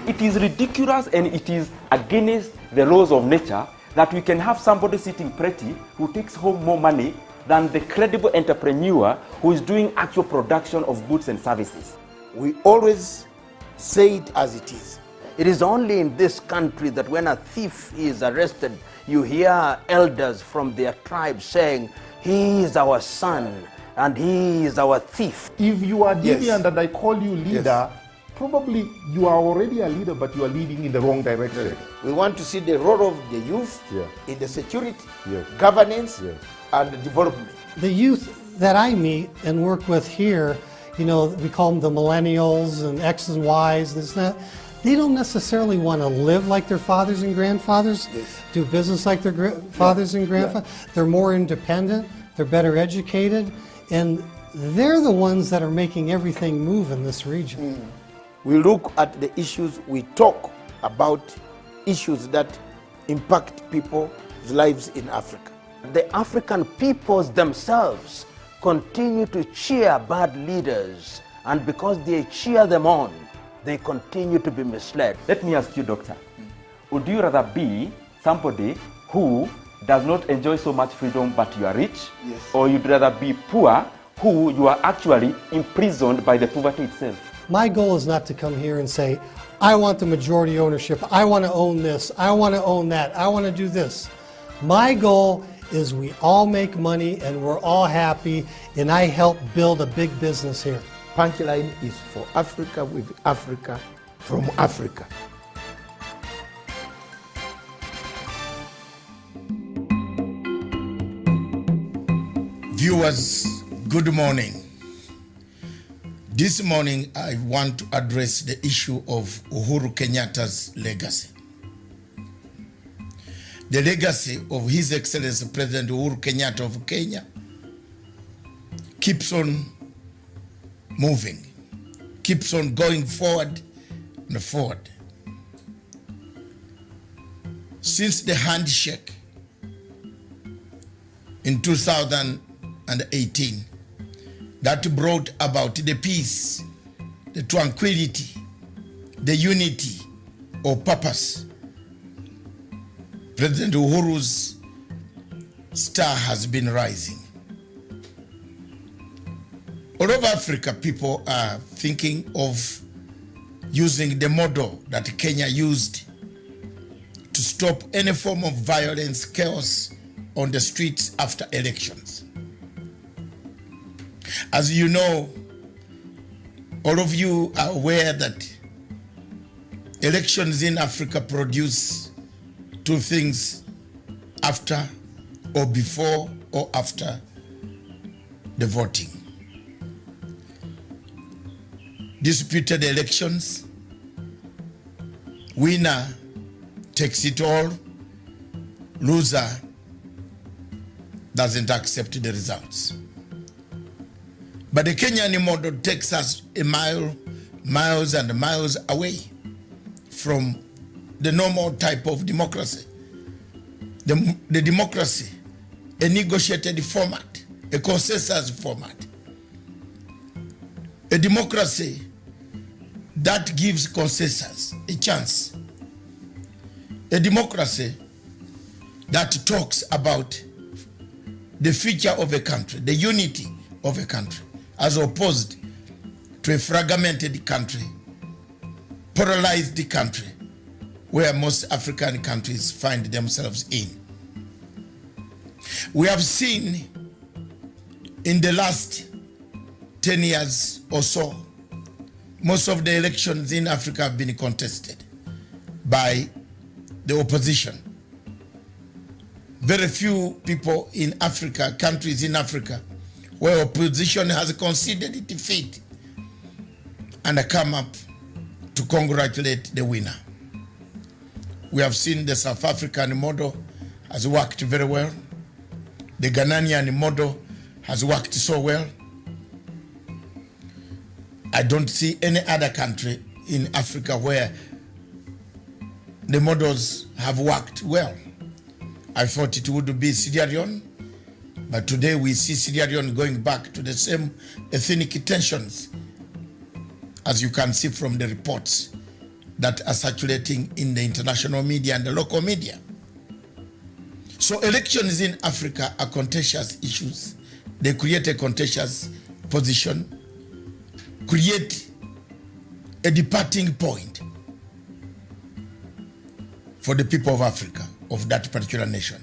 It is ridiculous and it is against the laws of nature that we can have somebody sitting pretty who takes home more money than the credible entrepreneur who is doing actual production of goods and services. We always say it as it is. It is only in this country that when a thief is arrested, you hear elders from their tribe saying, he is our son and he is our thief. If you are deviant Yes. and I call you leader, probably you are already a leader, but you are leading in the wrong direction. We want to see the role of the youth Yeah. in the security, Yes. governance, Yes. and development. The youth that I meet and work with here, you know, we call them the millennials and X's and Y's, this and that. They don't necessarily want to live like their fathers and grandfathers, Yes. do business like their fathers and grandfathers. They're more independent, they're better educated, and they're the ones that are making everything move in this region. We look at the issues, we talk about issues that impact people's lives in Africa. The African peoples themselves continue to cheer bad leaders, and because they cheer them on, they continue to be misled. Let me ask you, doctor, would you rather be somebody who does not enjoy so much freedom but you are rich? Yes. Or you'd rather be poor who you are actually imprisoned by the poverty itself? My goal is not to come here and say, I want the majority ownership, I want to own this, I want to own that, I want to do this. My goal is we all make money and we're all happy, and I help build a big business here. Punchline is for Africa, with Africa, from Africa. Viewers, good morning. This morning I want to address the issue of Uhuru Kenyatta's legacy. The legacy of His Excellency President Uhuru Kenyatta of Kenya keeps on moving, keeps on going forward and forward. Since the handshake in 2018 that brought about the peace, the tranquility, the unity of purpose, President Uhuru's star has been rising. All over Africa, people are thinking of using the model that Kenya used to stop any form of violence, chaos on the streets after elections. As you know, all of you are aware that elections in Africa produce two things: after or before or after the voting. Disputed elections, winner takes it all, loser doesn't accept the results. But the Kenyan model takes us miles and miles away from the normal type of democracy. The democracy, a negotiated format, a consensus format. A democracy that gives consensus a chance. A democracy that talks about the future of a country, the unity of a country, as opposed to a fragmented country, polarized country, where most African countries find themselves in. We have seen in the last 10 years or so, most of the elections in Africa have been contested by the opposition. Very few people in Africa, countries in Africa, where opposition has conceded defeat and come up to congratulate the winner. We have seen the South African model has worked very well. The Ghanaian model has worked so well. I don't see any other country in Africa where the models have worked well. I thought it would be Sierra Leone, but today we see Sierra Leone going back to the same ethnic tensions, as you can see from the reports that are circulating in the international media and the local media. So elections in Africa are contentious issues. They create a contentious position, create a departing point for the people of Africa, of that particular nation.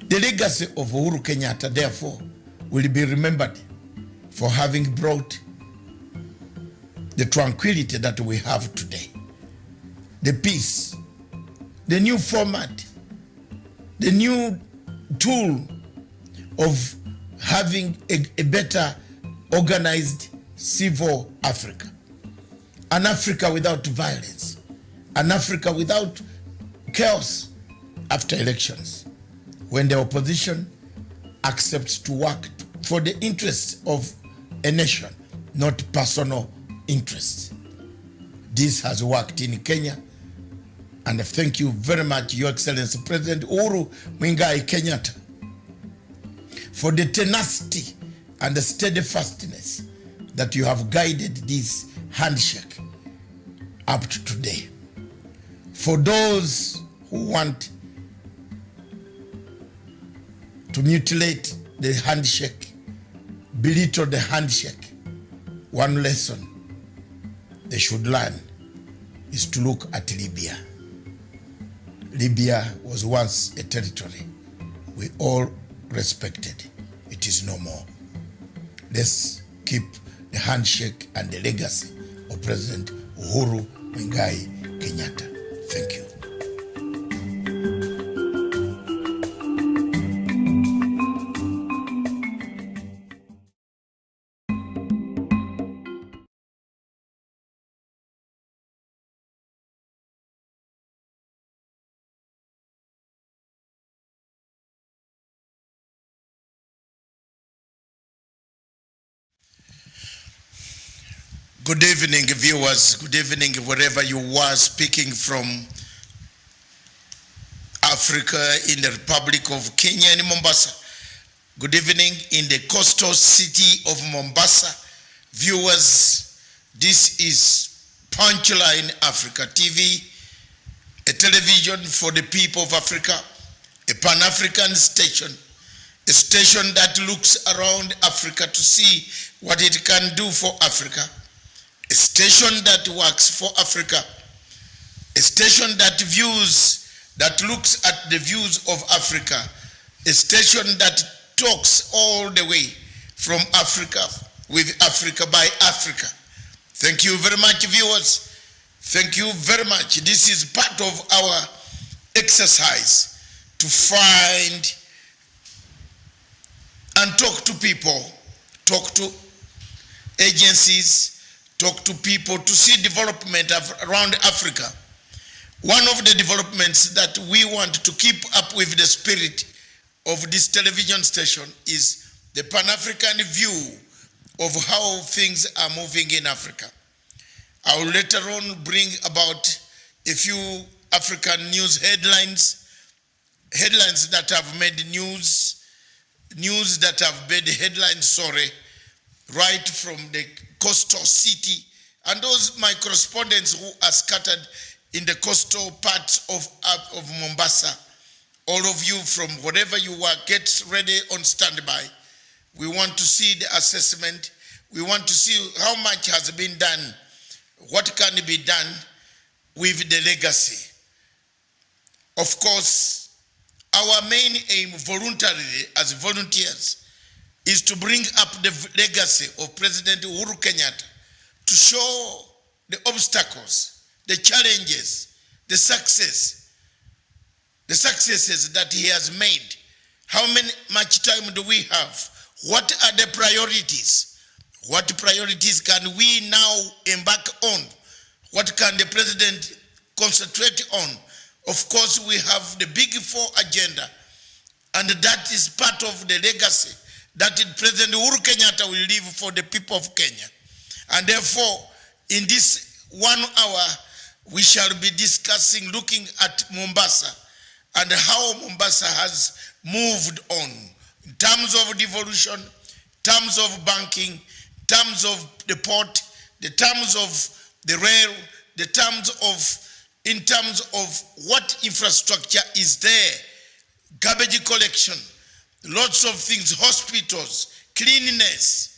The legacy of Uhuru Kenyatta, therefore, will be remembered for having brought the tranquility that we have today, the peace, the new format, the new tool of having a better organized civil Africa, an Africa without violence, an Africa without chaos after elections, when the opposition accepts to work for the interests of a nation, not personal interests. This has worked in Kenya, and thank you very much, Your Excellency President Uhuru Kenyatta, for the tenacity and the steadfastness that you have guided this handshake up to today. For those who want to mutilate the handshake, belittle the handshake, one lesson they should learn is to look at Libya. Libya was once a territory we all respected. It is no more. Let's keep the handshake and the legacy of President Uhuru Kenyatta. Thank you. Good evening, viewers. Good evening, wherever you are speaking from Africa, in the Republic of Kenya in Mombasa. Good evening in the coastal city of Mombasa. Viewers, this is Punchline Africa TV, a television for the people of Africa, a Pan-African station, a station that looks around Africa to see what it can do for Africa. A station that works for Africa, a station that looks at the views of Africa, a station that talks all the way from Africa, with Africa, by Africa. Thank you very much, viewers. Thank you very much. This is part of our exercise to find and talk to people, talk to agencies, talk to people to see development around Africa. One of the developments that we want to keep up with the spirit of this television station is the Pan-African view of how things are moving in Africa. I will later on bring about a few African news headlines that have made news that have made headlines, right from the coastal city, and those my correspondents who are scattered in the coastal parts of Mombasa. All of you from wherever you are, get ready on standby. We want to see the assessment. We want to see how much has been done, what can be done with the legacy. Of course, our main aim voluntarily as volunteers is to bring up the legacy of President Uhuru Kenyatta, to show the obstacles, the challenges, the successes that he has made. How much time do we have? What are the priorities? What priorities can we now embark on? What can the president concentrate on? Of course, we have the Big Four agenda, and that is part of the legacy that President Uhuru Kenyatta will leave for the people of Kenya. And therefore, in this 1 hour, we shall be discussing, looking at Mombasa and how Mombasa has moved on in terms of devolution, terms of banking, terms of the port, the terms of the rail, in terms of what infrastructure is there, garbage collection, lots of things, hospitals, cleanliness,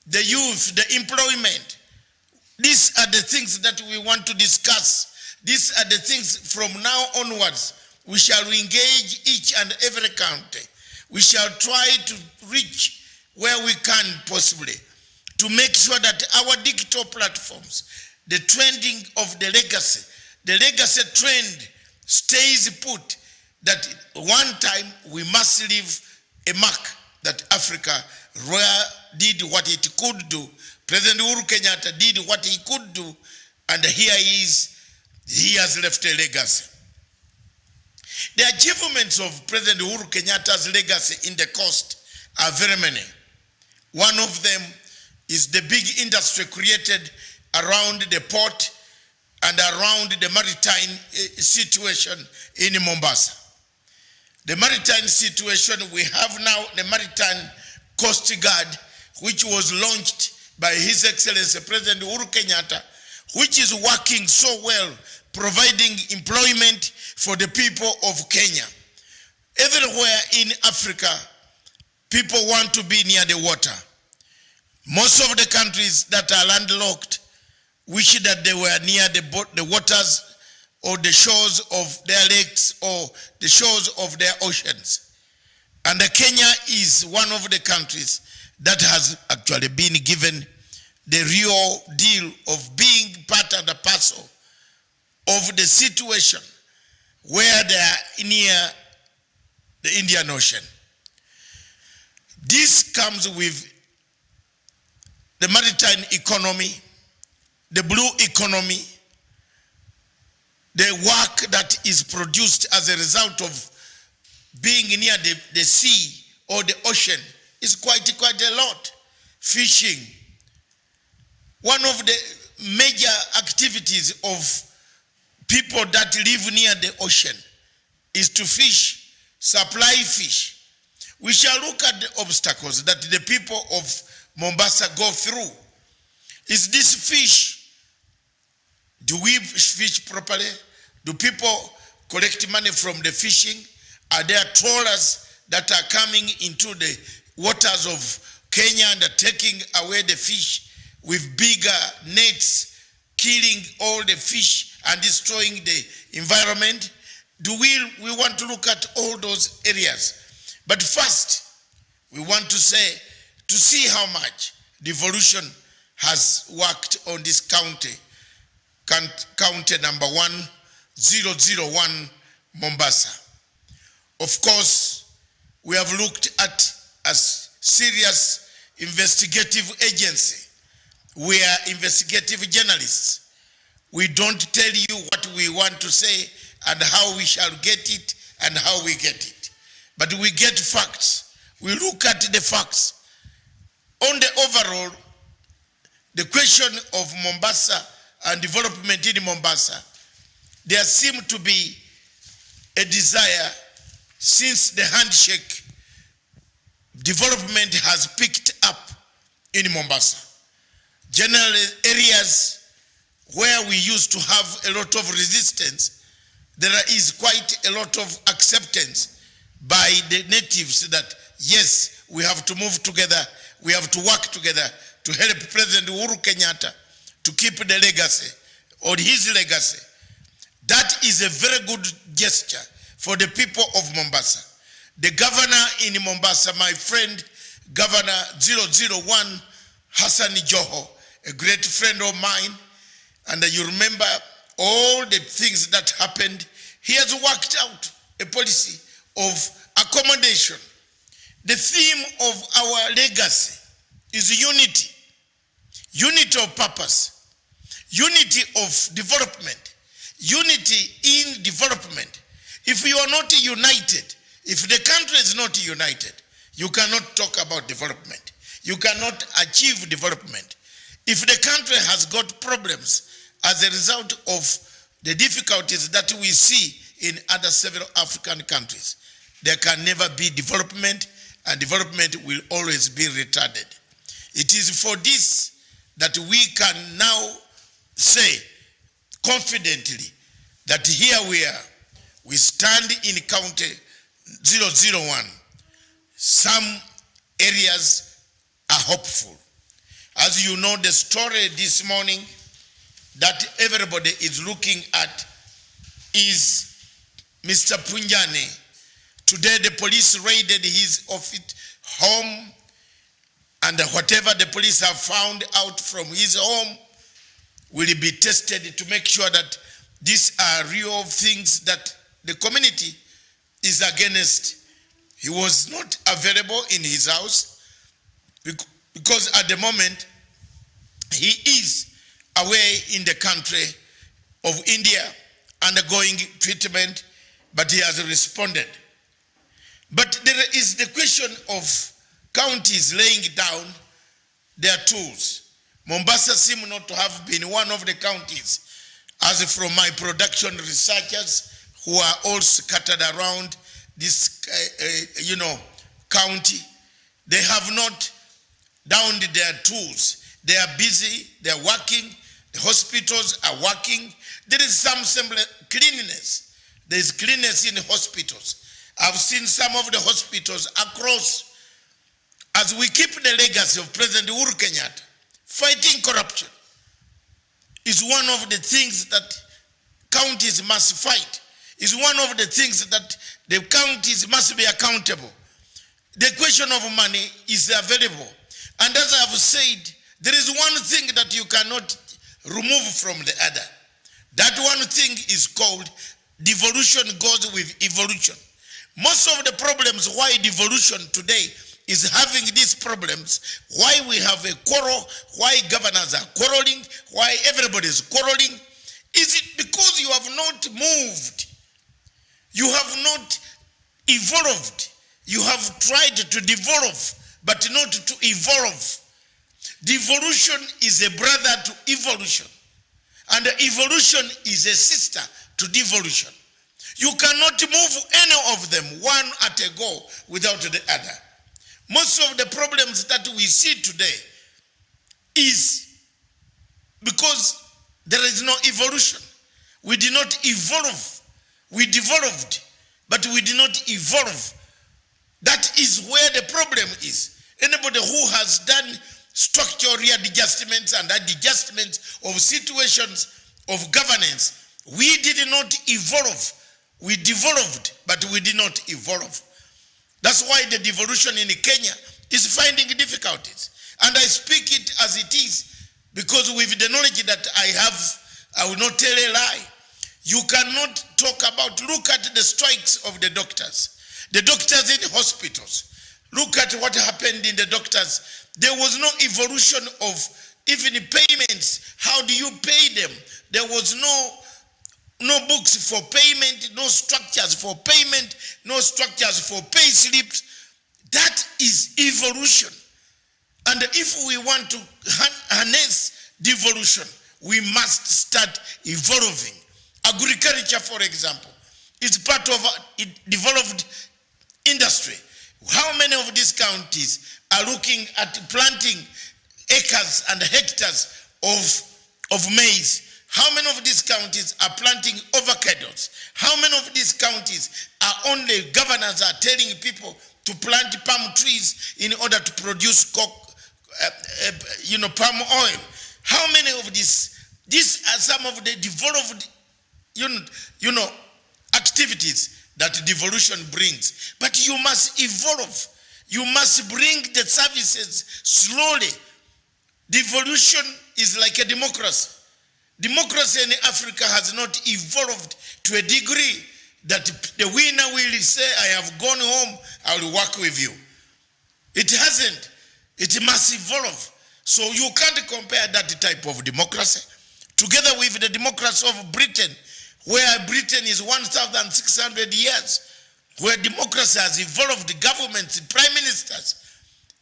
the youth, the employment. These are the things that we want to discuss. These are the things from now onwards. We shall engage each and every county. We shall try to reach where we can possibly to make sure that our digital platforms, the trending of the legacy trend stays put, that one time we must leave a mark that Africa did what it could do. President Uhuru Kenyatta did what he could do, and he has left a legacy. The achievements of President Uhuru Kenyatta's legacy in the coast are very many. One of them is the big industry created around the port and around the maritime situation in Mombasa. The maritime situation, we have now the Maritime Coast Guard, which was launched by His Excellency President Uhuru Kenyatta, which is working so well, providing employment for the people of Kenya. Everywhere in Africa, people want to be near the water. Most of the countries that are landlocked wish that they were near the waters or the shores of their lakes or the shores of their oceans. And Kenya is one of the countries that has actually been given the real deal of being part of the parcel of the situation where they are near the Indian Ocean. This comes with the maritime economy, the blue economy, the work that is produced as a result of being near the sea or the ocean is quite a lot. Fishing. One of the major activities of people that live near the ocean is to fish, supply fish. We shall look at the obstacles that the people of Mombasa go through. Is this fish? Do we fish properly? Do people collect money from the fishing? Are there trawlers that are coming into the waters of Kenya and are taking away the fish with bigger nets, killing all the fish and destroying the environment? Do we want to look at all those areas? But first, we want to see how much devolution has worked on this county number 1001, Mombasa. Of course, we have looked at a serious investigative agency. We are investigative journalists. We don't tell you what we want to say and how we shall get it and how we get it. But we get facts. We look at the facts. On the overall, the question of Mombasa and development in Mombasa, there seems to be a desire since the handshake, development has picked up in Mombasa. Generally, areas where we used to have a lot of resistance, there is quite a lot of acceptance by the natives that, yes, we have to move together, we have to work together to help President Uhuru Kenyatta to keep the legacy, or his legacy. That is a very good gesture for the people of Mombasa. The governor in Mombasa, my friend, Governor 001, Hassan Joho, a great friend of mine, and you remember all the things that happened. He has worked out a policy of accommodation. The theme of our legacy is unity, unity of purpose, unity of development, unity in development. If you are not united, if the country is not united, you cannot talk about development. You cannot achieve development. If the country has got problems as a result of the difficulties that we see in other several African countries, there can never be development, and development will always be retarded. It is for this that we can now say, confidently that here we are. We stand in county 001. Some areas are hopeful. As you know, the story this morning that everybody is looking at is Mr. Punjani. Today the police raided his office, home, and whatever the police have found out from his home will be tested to make sure that these are real things that the community is against. He was not available in his house because at the moment he is away in the country of India undergoing treatment, but he has responded. But there is the question of counties laying down their tools. Mombasa seems not to have been one of the counties, as from my production researchers who are all scattered around this, county. They have not downed their tools. They are busy, they are working, the hospitals are working. There is some cleanliness. There is cleanliness in hospitals. I've seen some of the hospitals across. As we keep the legacy of President Uhuru Kenyatta, fighting corruption is one of the things that counties must fight. Is one of the things that the counties must be accountable. The question of money is available. And as I have said, there is one thing that you cannot remove from the other. That one thing is called devolution goes with evolution. Most of the problems why devolution today is having these problems, why we have a quarrel, why governors are quarreling, why everybody is quarreling, is it because you have not moved. You have not evolved. You have tried to devolve, but not to evolve. Devolution is a brother to evolution. And evolution is a sister to devolution. You cannot move any of them one at a go without the other. Most of the problems that we see today is because there is no evolution. We did not evolve. We devolved, but we did not evolve. That is where the problem is. Anybody who has done structural readjustments and adjustments of situations of governance, we did not evolve. We devolved, but we did not evolve. That's why the devolution in Kenya is finding difficulties. And I speak it as it is, because with the knowledge that I have, I will not tell a lie. You cannot talk about, look at the strikes of the doctors. The doctors in hospitals. Look at what happened in the doctors. There was no evolution of even payments. How do you pay them? There was no books for payment, no structures for payment, no structures for pay slips. That is evolution. And if we want to harness devolution, we must start evolving. Agriculture, for example, is part of a developed industry. How many of these counties are looking at planting acres and hectares of maize? How many of these counties are planting avocados? How many of these counties are only governors are telling people to plant palm trees in order to produce palm oil? How many of these are some of the devolved activities that devolution brings. But you must evolve. You must bring the services slowly. Devolution is like a democracy. Democracy in Africa has not evolved to a degree that the winner will say, I have gone home, I will work with you. It hasn't. It must evolve. So you can't compare that type of democracy together with the democracy of Britain, where Britain is 1,600 years, where democracy has evolved, governments, prime ministers.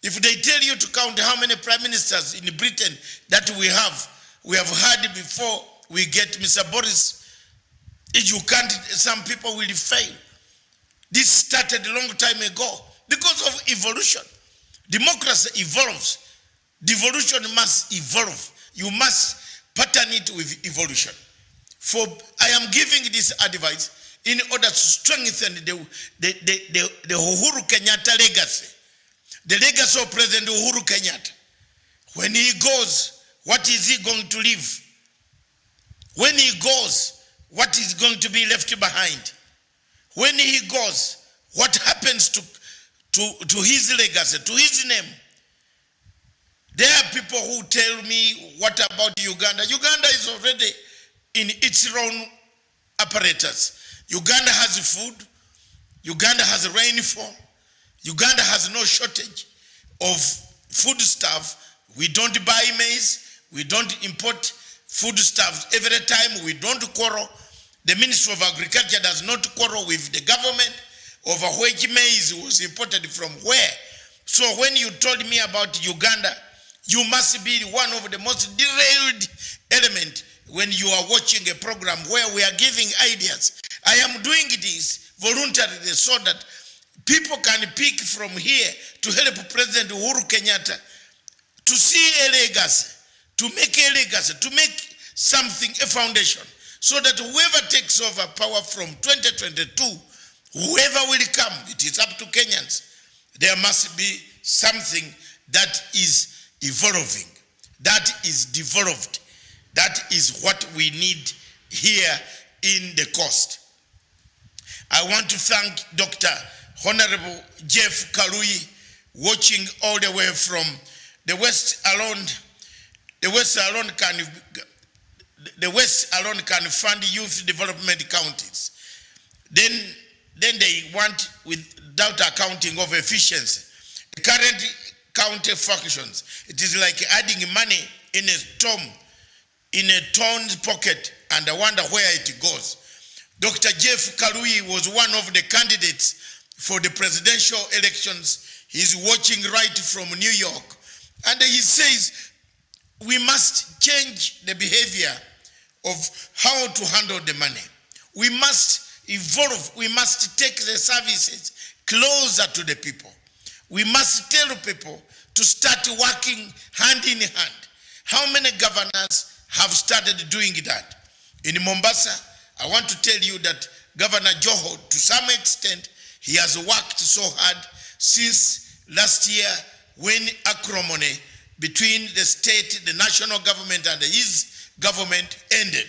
If they tell you to count how many prime ministers in Britain that we have had before we get Mr. Boris, if you can't, some people will fail. This started a long time ago because of evolution. Democracy evolves. Devolution must evolve. You must pattern it with evolution. I am giving this advice in order to strengthen the Uhuru Kenyatta legacy. The legacy of President Uhuru Kenyatta. When he goes, what is he going to leave? When he goes, what is going to be left behind? When he goes, what happens to his legacy, to his name? There are people who tell me, what about Uganda? Uganda is already in its own apparatus. Uganda has food. Uganda has rainfall. Uganda has no shortage of foodstuff. We don't buy maize. We don't import foodstuffs every time. We don't quarrel. The Ministry of Agriculture does not quarrel with the government over which maize was imported from where. So when you told me about Uganda, you must be one of the most derailed elements when you are watching a program where we are giving ideas. I am doing this voluntarily so that people can pick from here to help President Uhuru Kenyatta to see a legacy, to make a legacy, to make something, a foundation, so that whoever takes over power from 2022, whoever will come, it is up to Kenyans. There must be something that is evolving, that is developed. That is what we need here in the coast. I want to thank Dr. Honorable Jeff Kalui, watching all the way from the West alone. The West alone can fund youth development counties. Then they want, without accounting of efficiency, the current county functions. It is like adding money in a town's pocket, and I wonder where it goes. Dr. Jeff Kalui was one of the candidates for the presidential elections. He's watching right from New York, and he says we must change the behavior of how to handle the money. We must evolve. We must take the services closer to the people. We must tell people to start working hand in hand. How many governors have started doing that? In Mombasa, I want to tell you that Governor Joho, to some extent, he has worked so hard since last year when acrimony between the state, the national government, and his government ended.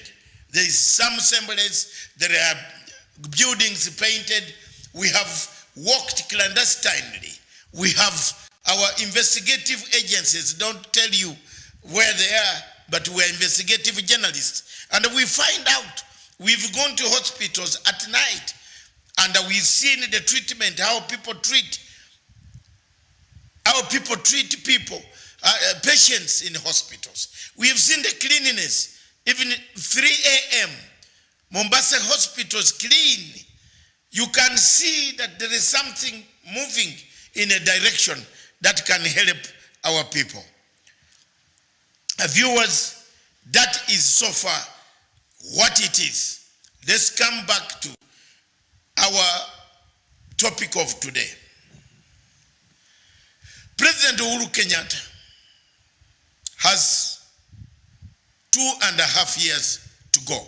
There is some semblance. There are buildings painted. We have worked clandestinely. We have our investigative agencies, don't tell you where they are, but we are investigative journalists. And we find out, we've gone to hospitals at night, and we've seen the treatment, how people treat people, patients in hospitals. We have seen the cleanliness, even 3 a.m. Mombasa hospitals clean. You can see that there is something moving in a direction that can help our people. Viewers, that is so far what it is. Let's come back to our topic of today. President Uhuru Kenyatta has 2.5 years to go.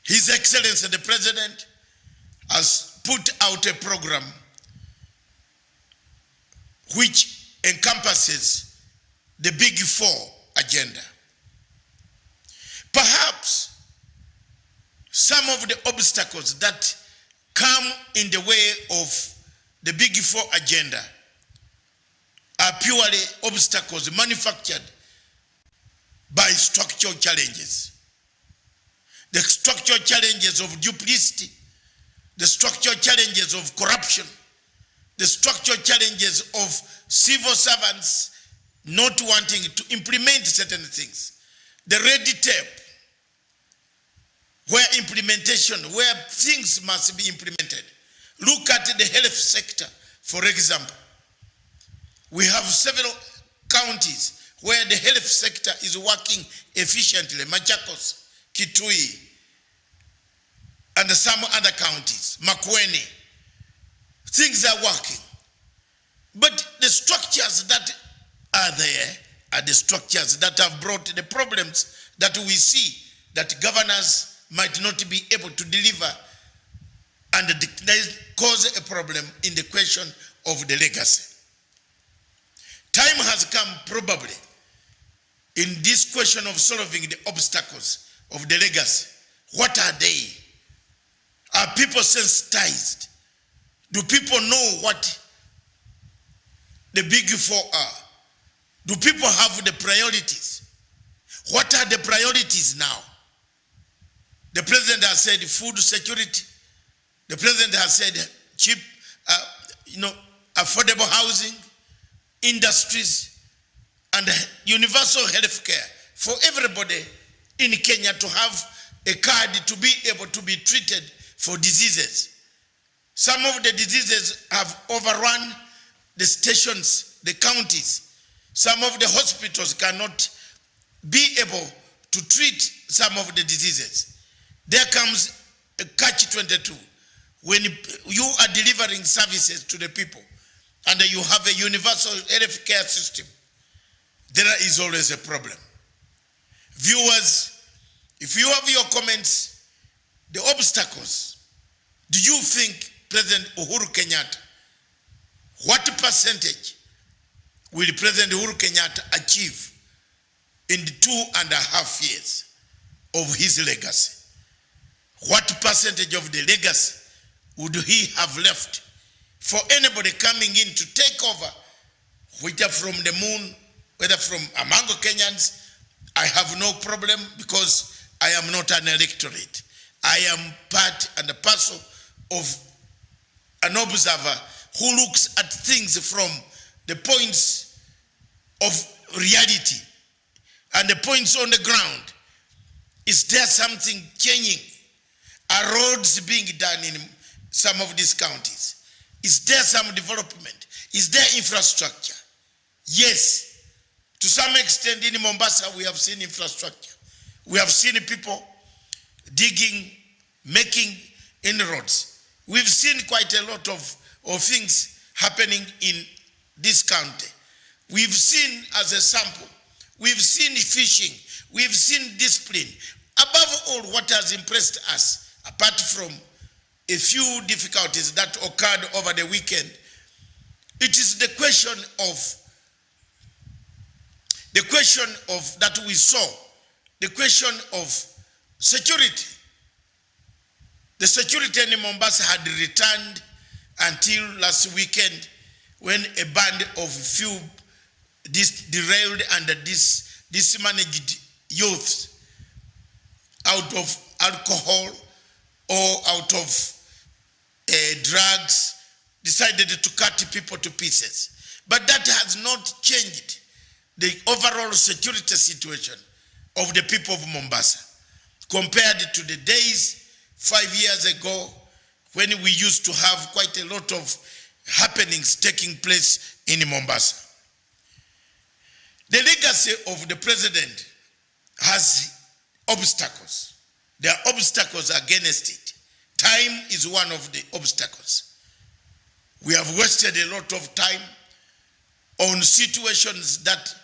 His Excellency the President has put out a program which encompasses the Big Four agenda. Perhaps some of the obstacles that come in the way of the Big Four agenda are purely obstacles manufactured by structural challenges. The structural challenges of duplicity, the structural challenges of corruption, the structural challenges of civil servants not wanting to implement certain things, the red tape, where things must be implemented. Look at the health sector, for example. We have several counties where the health sector is working efficiently, Machakos, Kitui, and some other counties, Makueni. Things are working. But the structures that are there are the structures that have brought the problems that we see. that governors might not be able to deliver, and cause a problem in the question of the legacy. Time has come probably in this question of solving the obstacles of the legacy. What are they? Are people sensitized? Do people know what the big four are? Do people have the priorities? What are the priorities now? The president has said food security. The president has said cheap, affordable housing, industries, and universal health care for everybody in Kenya to have a card to be able to be treated for diseases. Some of the diseases have overrun the stations, the counties. Some of the hospitals cannot be able to treat some of the diseases. There comes a catch-22 when you are delivering services to the people and you have a universal health care system. There is always a problem. Viewers, if you have your comments, the obstacles, do you think President Uhuru Kenyatta, what percentage will President Uhuru Kenyatta achieve in the 2.5 years of his legacy? What percentage of the legacy would he have left for anybody coming in to take over, whether from the moon, whether from among Kenyans? I have no problem because I am not an electorate. I am part and a parcel of an observer who looks at things from the points of reality and the points on the ground. Is there something changing? Are roads being done in some of these counties? Is there some development? Is there infrastructure? Yes. To some extent in Mombasa, we have seen infrastructure. We have seen people digging, making inroads. We've seen quite a lot of things happening in this county. We've seen, as a sample, we've seen fishing, we've seen discipline. Above all, what has impressed us, apart from a few difficulties that occurred over the weekend, it is the question of that we saw, the question of security. The security in Mombasa had returned until last weekend when a band of few derailed and mismanaged youths out of alcohol or out of drugs decided to cut people to pieces. But that has not changed the overall security situation of the people of Mombasa compared to the days 5 years ago when we used to have quite a lot of happenings taking place in Mombasa. The legacy of the president has obstacles. There are obstacles against it. Time is one of the obstacles. We have wasted a lot of time on situations that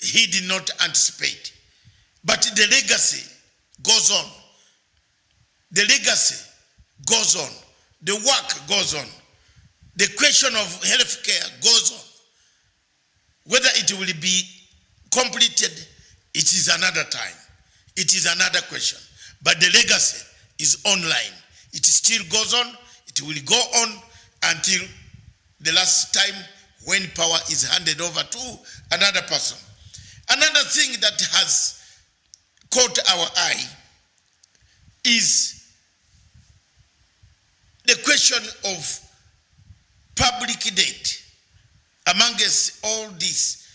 he did not anticipate. But the legacy goes on. The legacy goes on. The work goes on. The question of health care goes on. Whether it will be completed, it is another time. It is another question. But the legacy is online. It still goes on. It will go on until the last time when power is handed over to another person. Another thing that has caught our eye is the question of public debt amongst all this,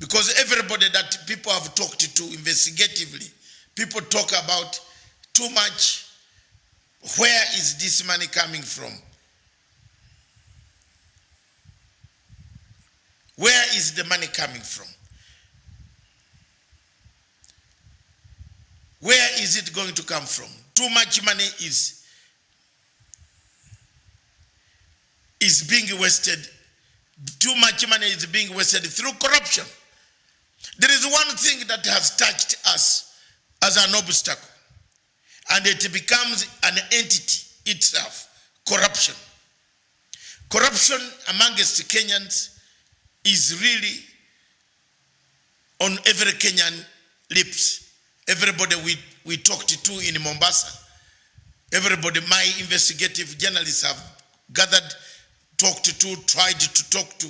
because everybody that people have talked to investigatively, people talk about too much. Where is this money coming from? Where is the money coming from? Where is it going to come from? Too much money is being wasted. Too much money is being wasted through corruption. There is one thing that has touched us as an obstacle. and it becomes an entity itself, corruption. Corruption amongst Kenyans is really on every Kenyan lips. Everybody we talked to in Mombasa, everybody my investigative journalists have gathered, talked to, tried to talk to,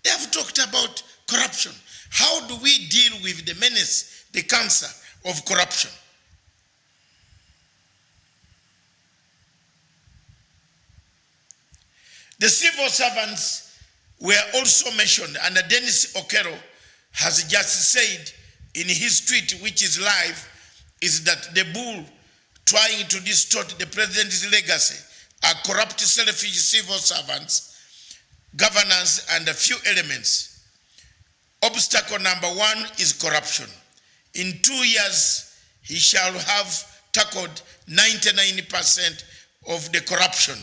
they have talked about corruption. How do we deal with the menace, the cancer of corruption? The civil servants were also mentioned, and Dennis Okero has just said in his tweet, which is live, is that the bull trying to distort the president's legacy are corrupt, selfish civil servants, governance, and a few elements. Obstacle number one is corruption. In 2 years, he shall have tackled 99% of the corruption.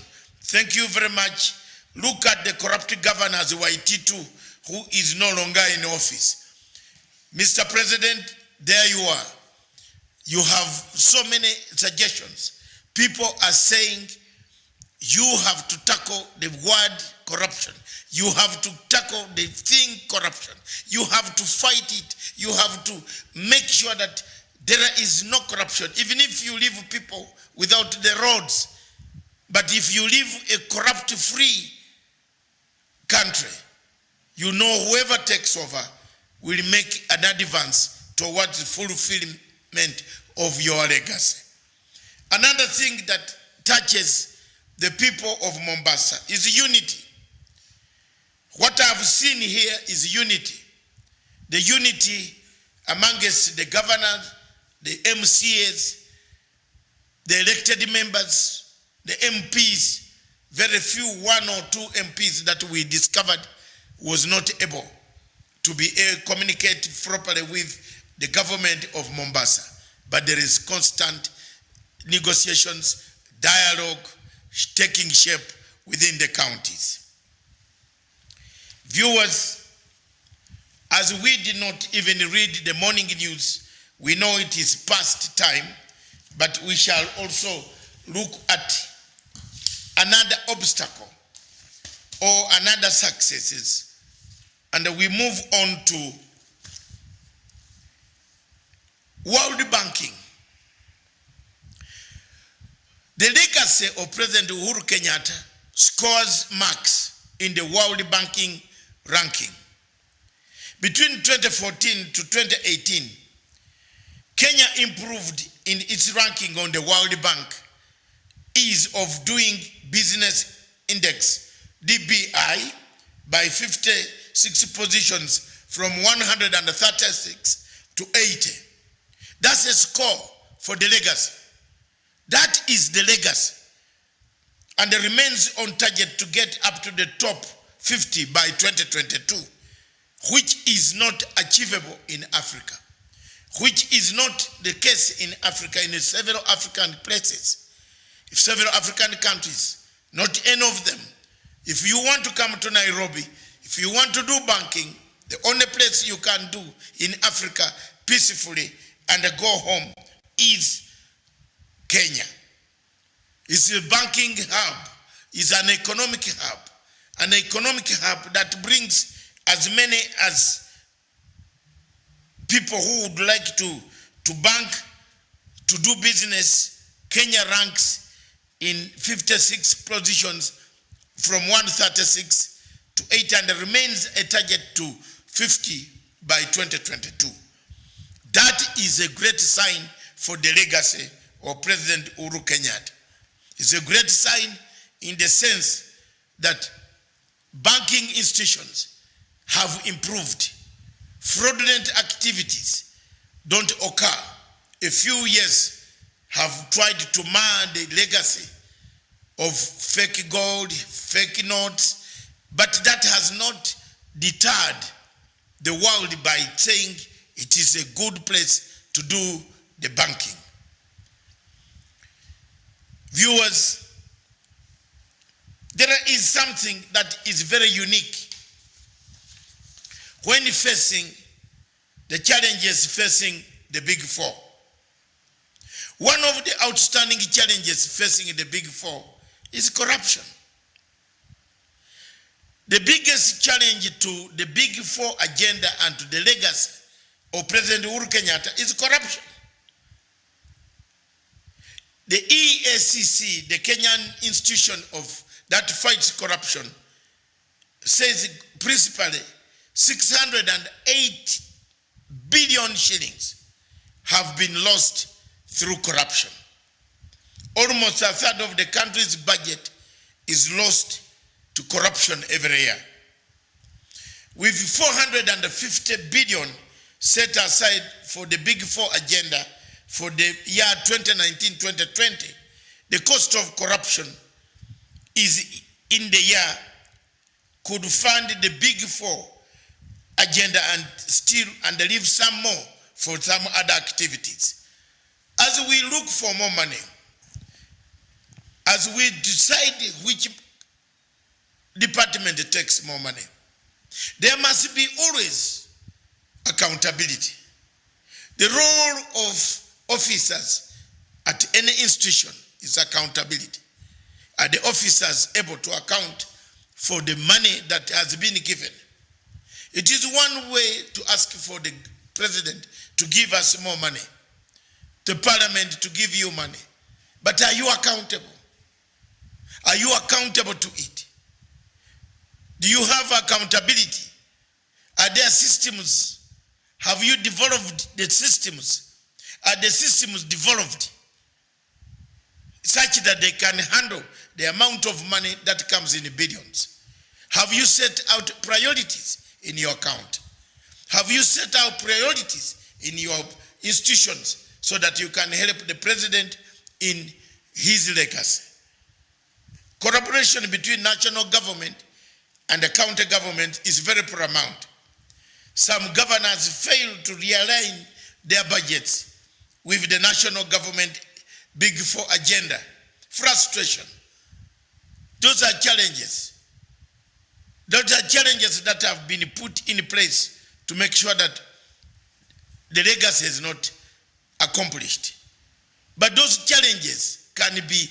Thank you very much. Look at the corrupt governors, Waititu, who is no longer in office. Mr. President, there you are. You have so many suggestions. People are saying you have to tackle the word corruption. You have to tackle the thing corruption. You have to fight it. You have to make sure that there is no corruption. Even if you leave people without the roads, but if you leave a corrupt-free country, you know whoever takes over will make an advance towards the fulfillment of your legacy. Another thing that touches the people of Mombasa is unity. What I've seen here is unity. The unity amongst the governors, the MCAs, the elected members, the MPs. Very few, 1 or 2 MPs that we discovered was not able to be communicate properly with the government of Mombasa. But there is constant negotiations, dialogue, taking shape within the counties. Viewers, as we did not even read the morning news, we know it is past time, but we shall also look at another obstacle or another successes, and we move on to world banking. The legacy of President Uhuru Kenyatta scores marks in the world banking ranking. Between 2014 to 2018, Kenya improved in its ranking on the World Bank Ease of Doing Business Index, DBI, by 56 positions from 136 to 80. That's a score for the legacy. That is the legacy. And it remains on target to get up to the top 50 by 2022, which is not achievable in Africa, which is not the case in Africa, in several African places, several African countries, not any of them. If you want to come to Nairobi, if you want to do banking, the only place you can do in Africa peacefully and go home is Kenya. It's a banking hub, it's an economic hub that brings as many as people who would like to bank, to do business. Kenya ranks in 56 positions from 136 to 80 and remains a target to 50 by 2022. That is a great sign for the legacy of President Uhuru Kenyatta. It's a great sign in the sense that banking institutions have improved. Fraudulent activities don't occur. A few years have tried to mar the legacy of fake gold, fake notes, but that has not deterred the world by saying it is a good place to do the banking. Viewers, there is something that is very unique when facing the challenges facing the Big Four. One of the outstanding challenges facing the Big Four is corruption. The biggest challenge to the Big Four agenda and to the legacy of President Uhuru Kenyatta is corruption. The EACC, the Kenyan institution that fights corruption, says principally 608 billion shillings have been lost through corruption. Almost a third of the country's budget is lost to corruption every year. With 450 billion set aside for the Big Four agenda for the year 2019-2020, the cost of corruption is in the year could fund the Big Four agenda and leave some more for some other activities. As we look for more money, as we decide which department takes more money, there must be always accountability. The role of officers at any institution is accountability. Are the officers able to account for the money that has been given? It is one way to ask for the president to give us more money, the parliament to give you money. But are you accountable? Are you accountable to it? Do you have accountability? Are there systems? Have you developed the systems? Are the systems developed such that they can handle the amount of money that comes in billions? Have you set out priorities in your account? Have you set out priorities in your institutions so that you can help the president in his legacy? Collaboration between national government and the county government is very paramount. Some governors fail to realign their budgets with the national government Big Four agenda. Frustration. Those are challenges. Those are challenges that have been put in place to make sure that the legacy is not accomplished. But those challenges can be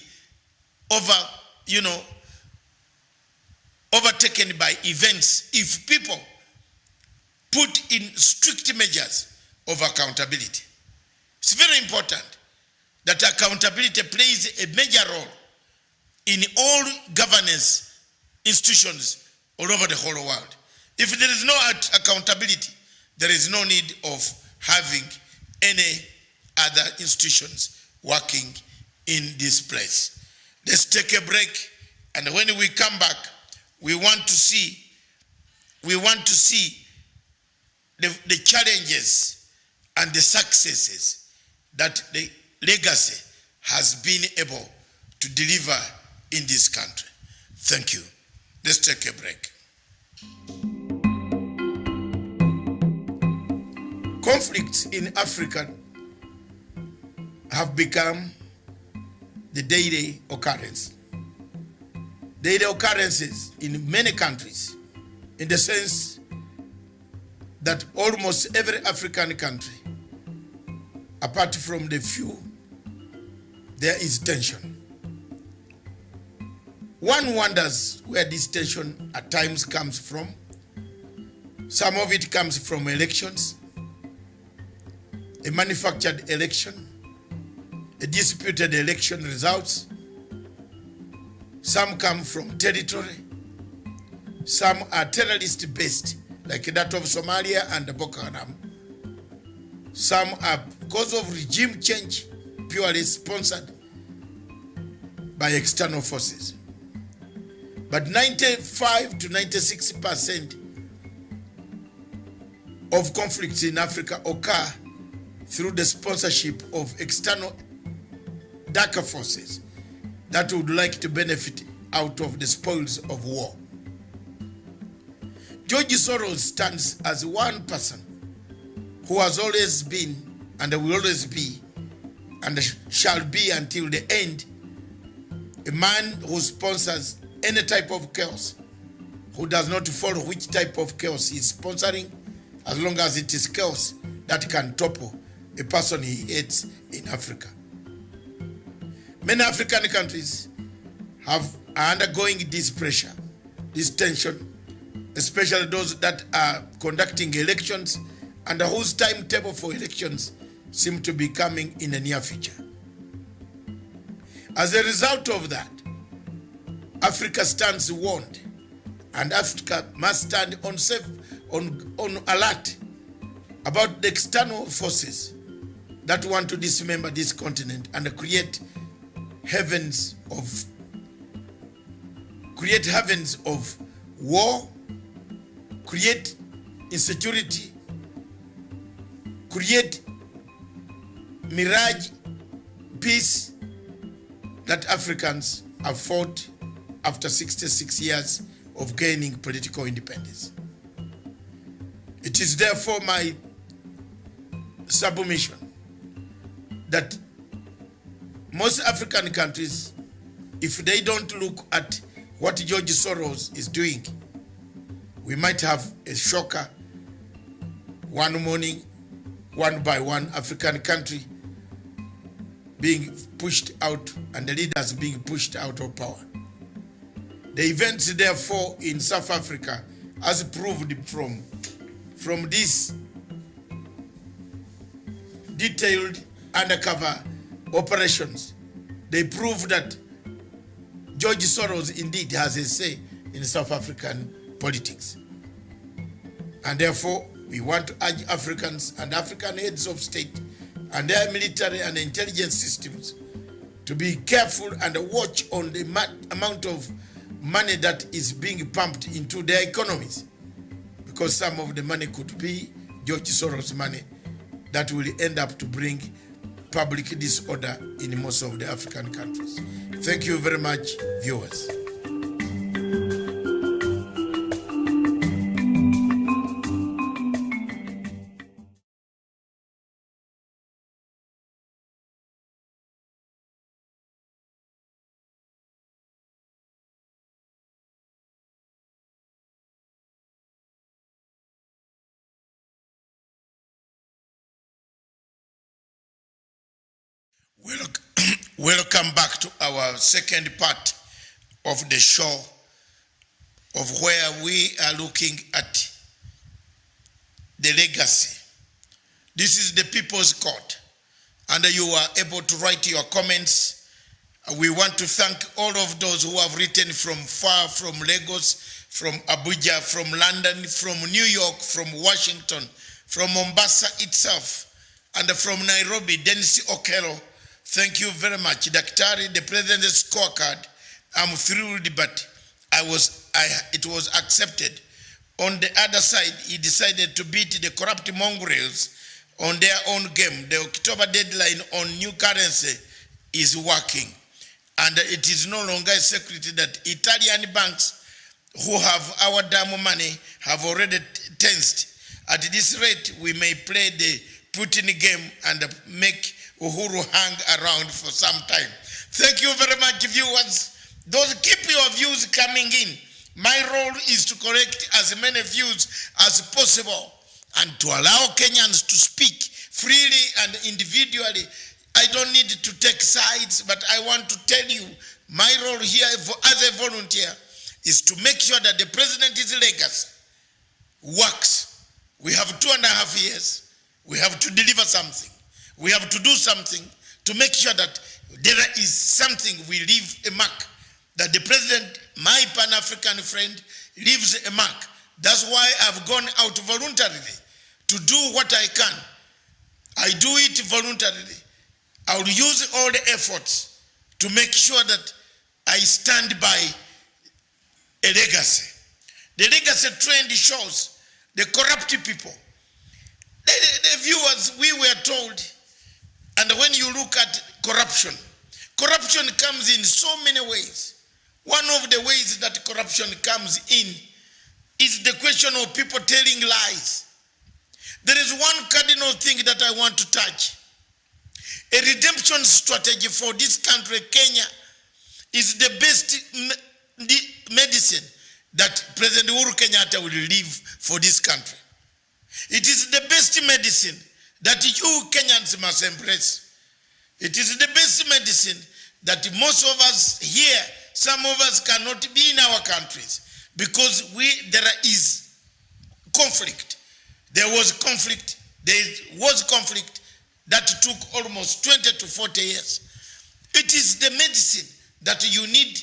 overtaken by events if people put in strict measures of accountability. It's very important that accountability plays a major role in all governance institutions all over the whole world. If there is no accountability, there is no need of having any other institutions working in this place. Let's take a break, and when we come back, we want to see the challenges and the successes that the legacy has been able to deliver in this country. Thank you. Let's take a break. Conflicts in Africa have become the daily occurrence. Daily occurrences in many countries, in the sense that almost every African country, apart from the few, there is tension. One wonders where this tension at times comes from. Some of it comes from elections, a manufactured election, a disputed election results. Some come from territory. Some are terrorist-based, like that of Somalia and Boko Haram. Some are because of regime change, purely sponsored by external forces. But 95 to 96% of conflicts in Africa occur through the sponsorship of external darker forces that would like to benefit out of the spoils of war. George Soros stands as one person who has always been and will always be and shall be until the end, a man who sponsors any type of chaos, who does not follow which type of chaos he is sponsoring, as long as it is chaos that can topple a person he hates in Africa. Many African countries are undergoing this pressure, this tension, especially those that are conducting elections and whose timetable for elections seem to be coming in the near future. As a result of that, Africa stands warned, and Africa must stand on alert about the external forces that want to dismember this continent and create heavens of war, create insecurity, create mirage peace that Africans have fought after 66 years of gaining political independence. It is therefore my submission that most African countries, if they don't look at what George Soros is doing, we might have a shocker one morning, one by one African country being pushed out and the leaders being pushed out of power. The events, therefore, in South Africa, as proved from these detailed undercover operations, they prove that George Soros indeed has a say in South African politics. And therefore, we want to urge Africans and African heads of state and their military and intelligence systems to be careful and watch on the amount of money that is being pumped into their economies, because some of the money could be George Soros money that will end up to bring public disorder in most of the African countries. Thank you very much, viewers. Welcome back to our second part of the show, of where we are looking at the legacy. This is the People's Court, and you are able to write your comments. We want to thank all of those who have written from far, from Lagos, from Abuja, from London, from New York, from Washington, from Mombasa itself, and from Nairobi, Dennis Okello. Thank you very much. Daktari, the president's scorecard, I'm thrilled, but it was accepted. On the other side, he decided to beat the corrupt mongrels on their own game. The October deadline on new currency is working. And it is no longer a secret that Italian banks who have our damn money have already tensed. At this rate, we may play the Putin game and make Uhuru hang around for some time. Thank you very much, viewers. Those keep your views coming in. My role is to correct as many views as possible and to allow Kenyans to speak freely and individually. I don't need to take sides, but I want to tell you, my role here as a volunteer is to make sure that the president's legacy works. We have 2.5 years. We have to deliver something. We have to do something to make sure that there is something we leave a mark, that the president, my Pan-African friend, leaves a mark. That's why I've gone out voluntarily to do what I can. I do it voluntarily. I will use all the efforts to make sure that I stand by a legacy. The legacy trend shows the corrupt people. The viewers, we were told, and when you look at corruption, corruption comes in so many ways. One of the ways that corruption comes in is the question of people telling lies. There is one cardinal thing that I want to touch. A redemption strategy for this country, Kenya, is the best medicine that President Uhuru Kenyatta will leave for this country. It is the best medicine that you Kenyans must embrace. It is the best medicine that most of us here, some of us cannot be in our countries because there is conflict. There was conflict that took almost 20 to 40 years. It is the medicine that you need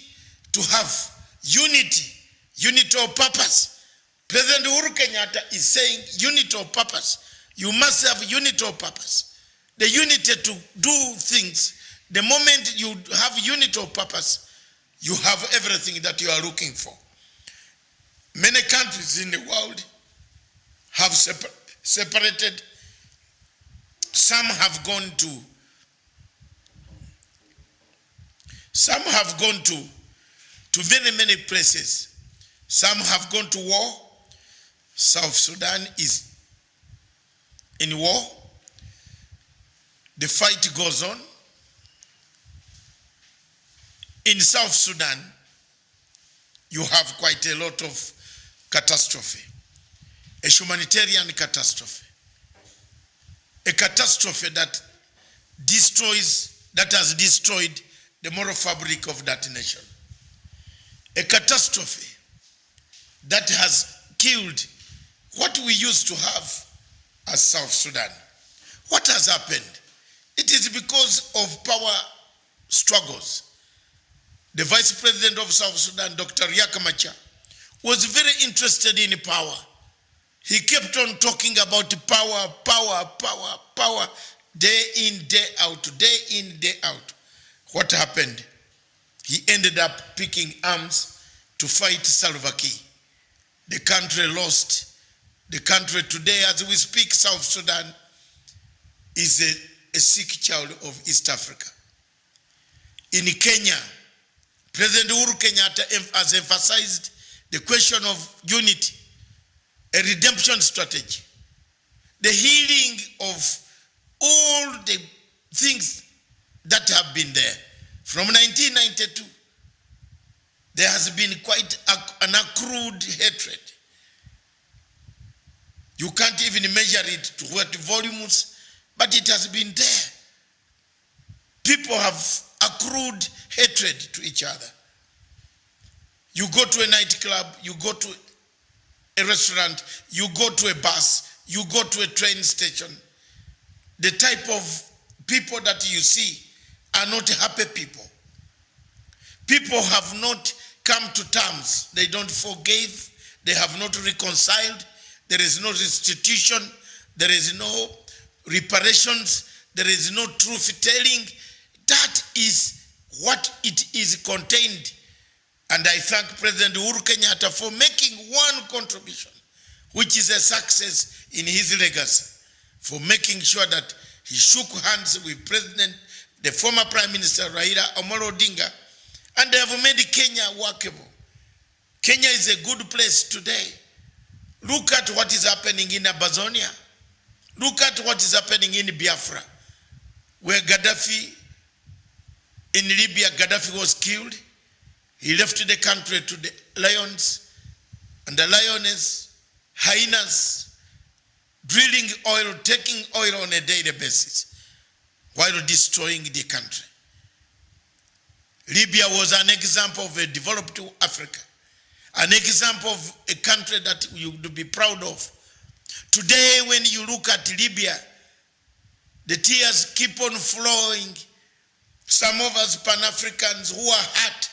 to have unity of purpose. President Uhuru Kenyatta is saying unity of purpose. You must have unity of purpose. The unity to do things. The moment you have unity of purpose, you have everything that you are looking for. Many countries in the world have separated. Some have gone to very many places. Some have gone to war. South Sudan is in war. The fight goes on. In South Sudan, you have quite a lot of catastrophe. A humanitarian catastrophe. A catastrophe that has destroyed the moral fabric of that nation. A catastrophe that has killed what we used to have as South Sudan. What has happened? It is because of power struggles. The Vice President of South Sudan, Dr. Riek Machar, was very interested in power. He kept on talking about power, day in, day out, day in, day out. What happened? He ended up picking arms to fight Salva Kiir. The country lost. The country today, as we speak, South Sudan, is a sick child of East Africa. In Kenya, President Uhuru Kenyatta has emphasized the question of unity, a redemption strategy, the healing of all the things that have been there. From 1992, there has been quite an accrued hatred. You can't even measure it to what volumes, but it has been there. People have accrued hatred to each other. You go to a nightclub, you go to a restaurant, you go to a bus, you go to a train station. The type of people that you see are not happy people. People have not come to terms. They don't forgive. They have not reconciled. There is no restitution. There is no reparations. There is no truth telling. That is what it is contained. And I thank President Uhuru Kenyatta for making one contribution, which is a success in his legacy, for making sure that he shook hands with the former Prime Minister Raila Amolo Odinga, and they have made Kenya workable. Kenya is a good place today. Look at what is happening in Abazonia. Look at what is happening in Biafra, where Gaddafi, in Libya, Gaddafi was killed. He left the country to the lions and the lioness, hyenas, drilling oil, taking oil on a daily basis while destroying the country. Libya was an example of a developed Africa, an example of a country that you would be proud of. Today, when you look at Libya, the tears keep on flowing. Some of us Pan-Africans who are hurt,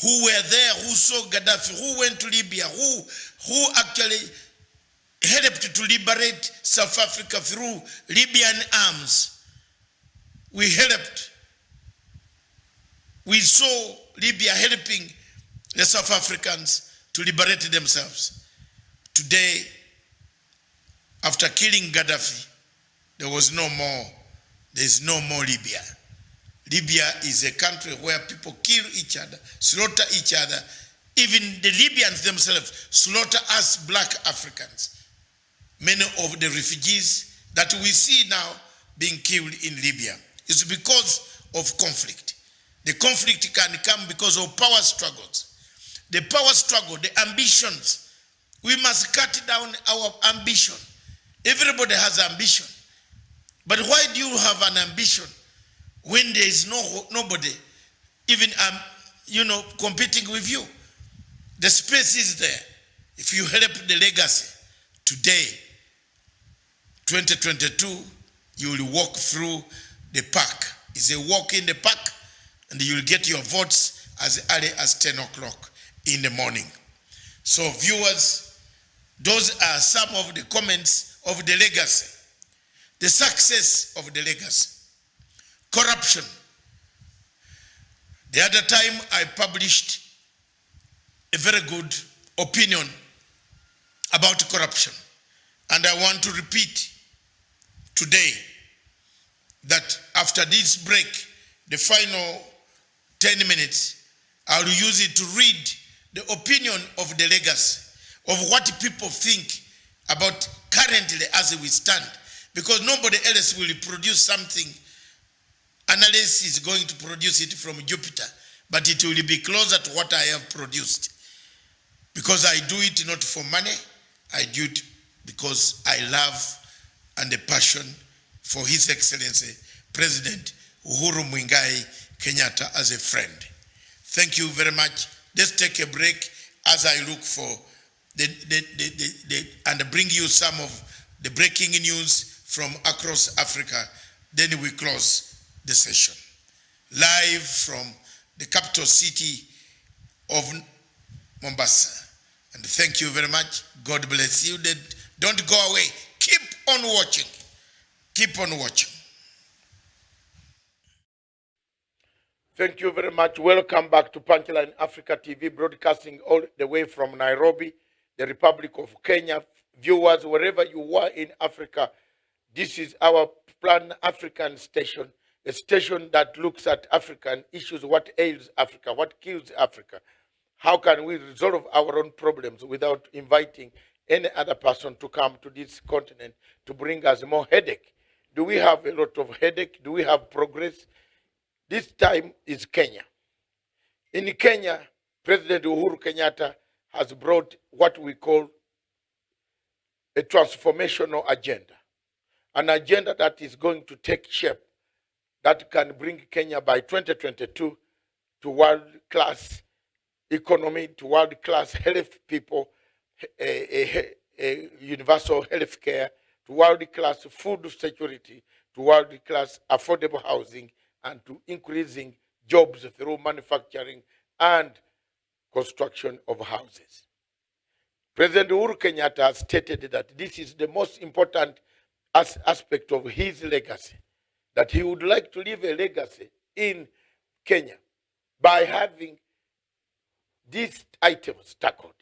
who were there, who saw Gaddafi, who went to Libya, who actually helped to liberate South Africa through Libyan arms. We helped. We saw Libya helping the South Africans to liberate themselves. Today, after killing Gaddafi, there is no more Libya. Libya is a country where people kill each other, slaughter each other. Even the Libyans themselves slaughter us black Africans. Many of the refugees that we see now being killed in Libya is because of conflict. The conflict can come because of power struggles. The power struggle, the ambitions. We must cut down our ambition. Everybody has ambition. But why do you have an ambition when there is nobody even competing with you. The space is there. If you help the legacy today, 2022, you will walk through the park. It's a walk in the park, and you will get your votes as early as 10 o'clock in the morning. So viewers, those are some of the comments of the legacy. The success of the legacy. Corruption. The other time I published a very good opinion about corruption. And I want to repeat today that after this break, the final 10 minutes, I will use it to read the opinion of the legacy, of what people think about currently as we stand. Because nobody else will produce something unless he's going to produce it from Jupiter. But it will be closer to what I have produced. Because I do it not for money, I do it because I love and a passion for His Excellency, President Uhuru Kenyatta, as a friend. Thank you very much. Let's take a break as I look for and bring you some of the breaking news from across Africa. Then we close the session. Live from the capital city of Mombasa. And thank you very much. God bless you. Don't go away. Keep on watching. Keep on watching. Thank you very much. Welcome back to Punchline Africa TV, broadcasting all the way from Nairobi, the Republic of Kenya. Viewers, wherever you are in Africa, this is our Plan African station, a station that looks at African issues, what ails Africa, what kills Africa. How can we resolve our own problems without inviting any other person to come to this continent to bring us more headache? Do we have a lot of headache? Do we have progress? This time is Kenya. In Kenya, President Uhuru Kenyatta has brought what we call a transformational agenda, an agenda that is going to take shape, that can bring Kenya by 2022 to world-class economy, to world-class health people, a universal health care, to world-class food security, to world-class affordable housing, and to increasing jobs through manufacturing and construction of houses. President Uhuru Kenyatta has stated that this is the most important aspect of his legacy, that he would like to leave a legacy in Kenya by having these items tackled.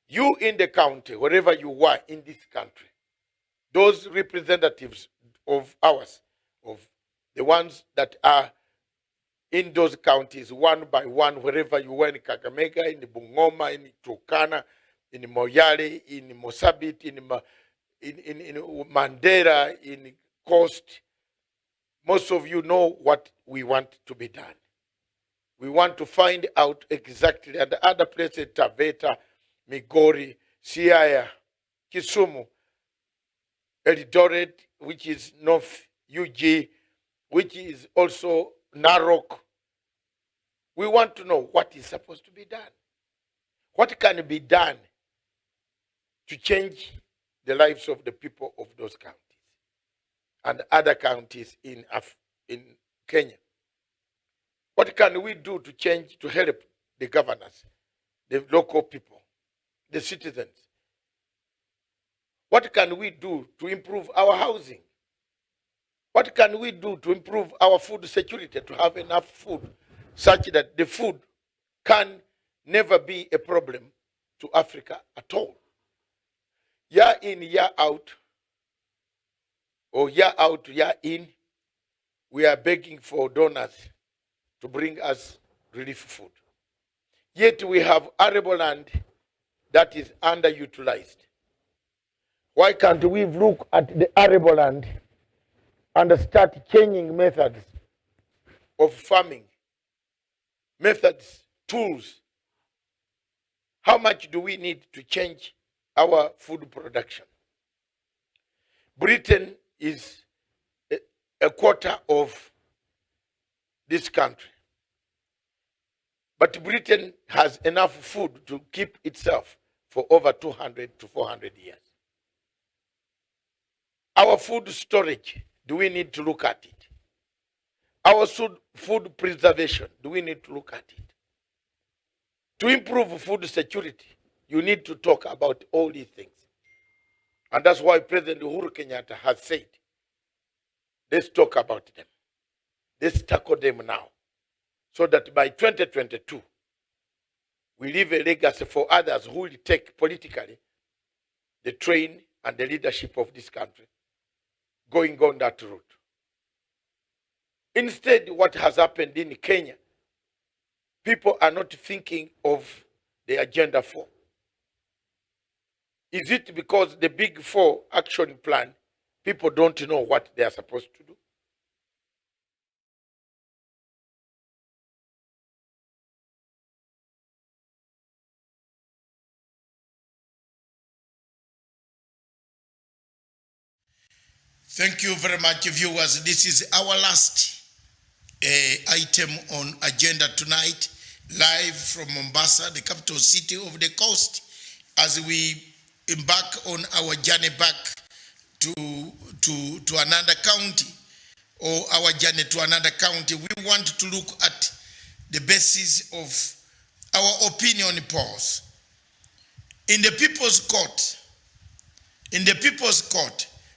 You in the county, wherever you are in this country, those representatives of ours, of the ones that are in those counties, one by one, wherever you were, in Kakamega, in Bungoma, in Turkana, in Moyale, in Mosabit, in Mandera, in Coast, most of you know what we want to be done. We want to find out exactly at the other places, Taveta, Migori, Siaya, Kisumu, Eldoret, which is North UG, which is also Narok. We want to know what is supposed to be done. What can be done to change the lives of the people of those counties and other counties in Kenya? What can we do to change, to help the governors, the local people, the citizens? What can we do to improve our housing? What can we do to improve our food security, to have enough food such that the food can never be a problem to Africa at all? Year in, year out, or year out, year in, we are begging for donors to bring us relief food. Yet we have arable land that is underutilized. Why can't we look at the arable land and start changing methods of farming, methods, tools? How much do we need to change our food production? Britain is a quarter of this country. But Britain has enough food to keep itself for over 200 to 400 years. Our food storage, do we need to look at it? Our food preservation, do we need to look at it? To improve food security, you need to talk about all these things. And that's why President Uhuru Kenyatta has said, let's talk about them. Let's tackle them now, so that by 2022, we leave a legacy for others who will take politically the train and the leadership of this country, going on that route. Instead, what has happened in Kenya, people are not thinking of the Agenda 4. Is it because the Big 4 action plan, people don't know what they are supposed to do? Thank you very much, viewers. This is our last item on agenda tonight, live from Mombasa, the capital city of the coast, as we embark on our journey back to another county, or our journey to another county. We want to look at the basis of our opinion polls. In the People's Court,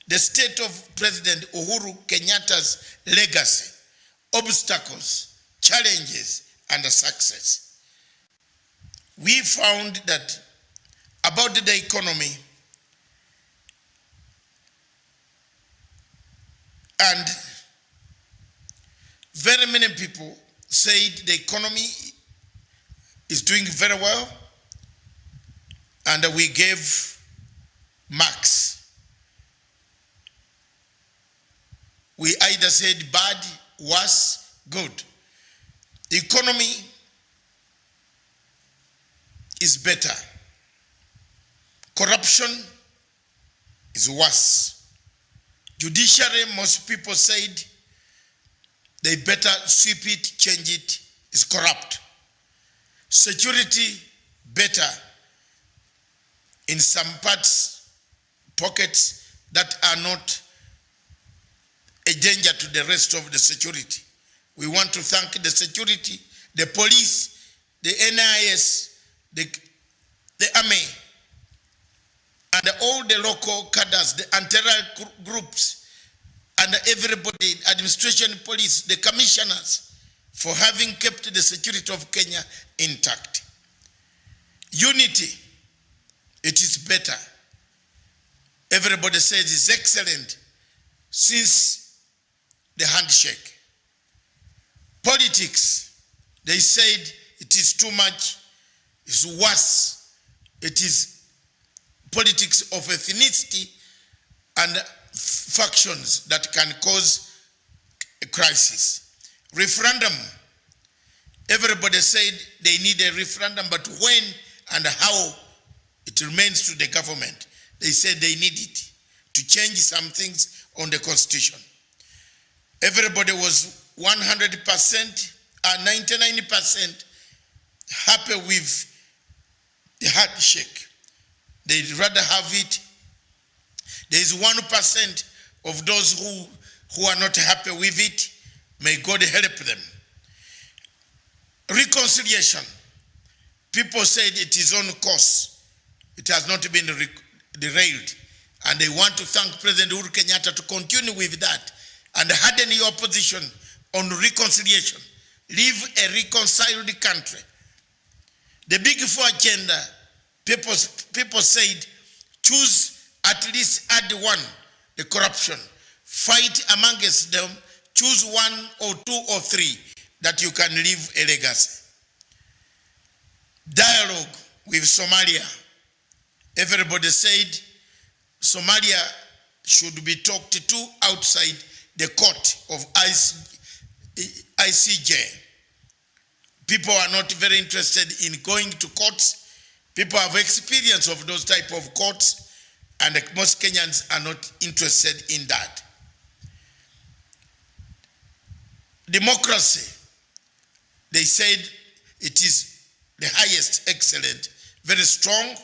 the state of President Uhuru Kenyatta's legacy, obstacles, challenges, and success. We found that about the economy and very many people said the economy is doing very well, and we gave marks. We either said bad, worse, good. The economy is better. Corruption is worse. Judiciary, most people said they better sweep it, change it, is corrupt. Security, better. In some parts, pockets that are not a danger to the rest of the security. We want to thank the security, the police, the NIS, the army, and all the local cadres, the anti-terror groups, and everybody, administration, police, the commissioners, for having kept the security of Kenya intact. Unity, it is better. Everybody says it's excellent since the handshake. Politics, they said it is too much, it's worse. It is politics of ethnicity and factions that can cause a crisis. Referendum, everybody said they need a referendum, but when and how, it remains to the government. They said they need it to change some things on the constitution. Everybody was 100% and 99% happy with the handshake. They'd rather have it. There is 1% of those who are not happy with it. May God help them. Reconciliation. People said it is on course. It has not been derailed. And they want to thank President Uhuru Kenyatta to continue with that and harden your position on reconciliation. Live a reconciled country. The Big 4 agenda, people said, choose at least add one, the corruption. Fight amongst them, choose 1 or 2 or 3 that you can leave a legacy. Dialogue with Somalia. Everybody said Somalia should be talked to outside the court of ICJ. People are not very interested in going to courts. People have experience of those type of courts, and most Kenyans are not interested in that. Democracy. They said it is the highest, excellent, very strong,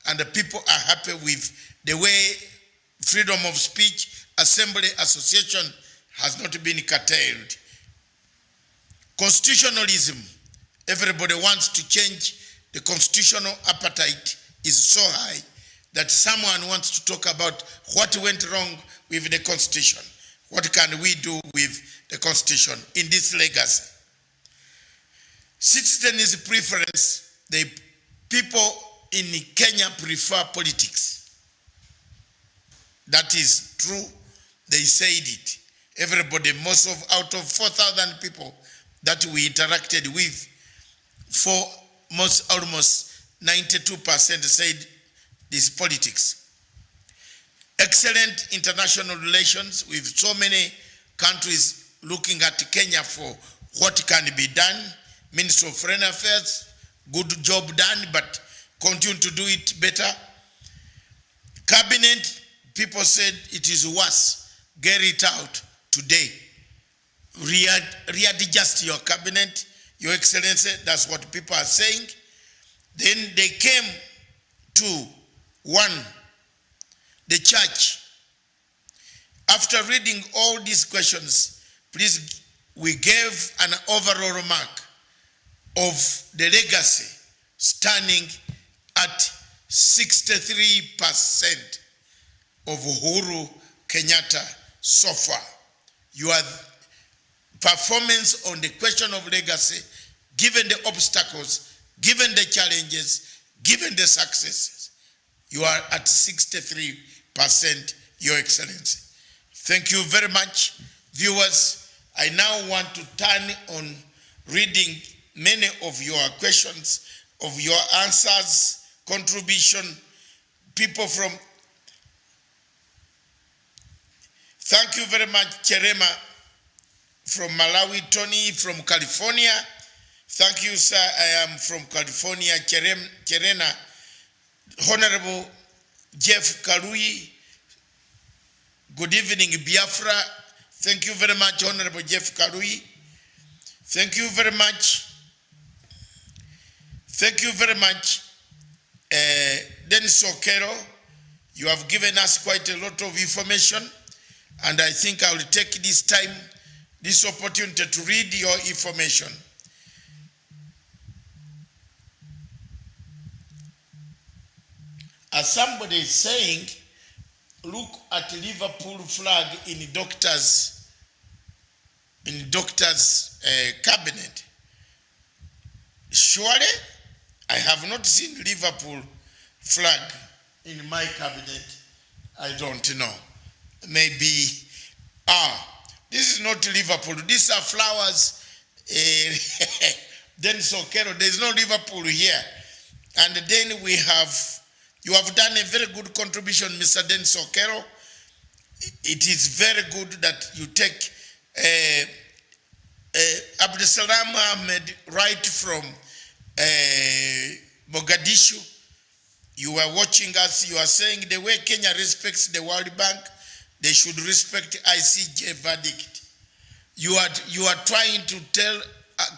and the people are happy with the way freedom of speech, assembly, association has not been curtailed. Constitutionalism, everybody wants to change. The constitutional appetite is so high that someone wants to talk about what went wrong with the Constitution. What can we do with the Constitution in this legacy? Citizens' preference, the people in Kenya prefer politics. That is true. They said it. Everybody, out of 4,000 people that we interacted with, almost 92% said this politics. Excellent international relations with so many countries looking at Kenya for what can be done. Ministry of Foreign Affairs, good job done, but continue to do it better. Cabinet, people said it is worse. Get it out today. Readjust your cabinet, Your Excellency, that's what people are saying. Then they came to the church. After reading all these questions, please, we gave an overall remark of the legacy standing at 63% of Uhuru Kenyatta so far. Your performance on the question of legacy, given the obstacles, given the challenges, given the successes, you are at 63%, Your Excellency. Thank you very much, viewers. I now want to turn on reading many of your questions, of your answers, contribution, people from... Thank you very much, Cherema from Malawi, Tony from California. Thank you, sir. I am from California, Cherena. Honorable Jeff Karui. Good evening, Biafra. Thank you very much, Honorable Jeff Karui. Thank you very much. Thank you very much, Dennis Okero. You have given us quite a lot of information, and I think I will take this time, this opportunity to read your information. As somebody is saying, look at Liverpool flag in doctors' cabinet. Surely, I have not seen Liverpool flag in my cabinet. I don't know. Maybe, this is not Liverpool. These are flowers. Then Sokero, there's no Liverpool here. And then we have, you have done a very good contribution, Mr. Den Sokero. It is very good that you take Abdusalam Ahmed right from Mogadishu. You are watching us, you are saying the way Kenya respects the World Bank, they should respect ICJ verdict. You are trying to tell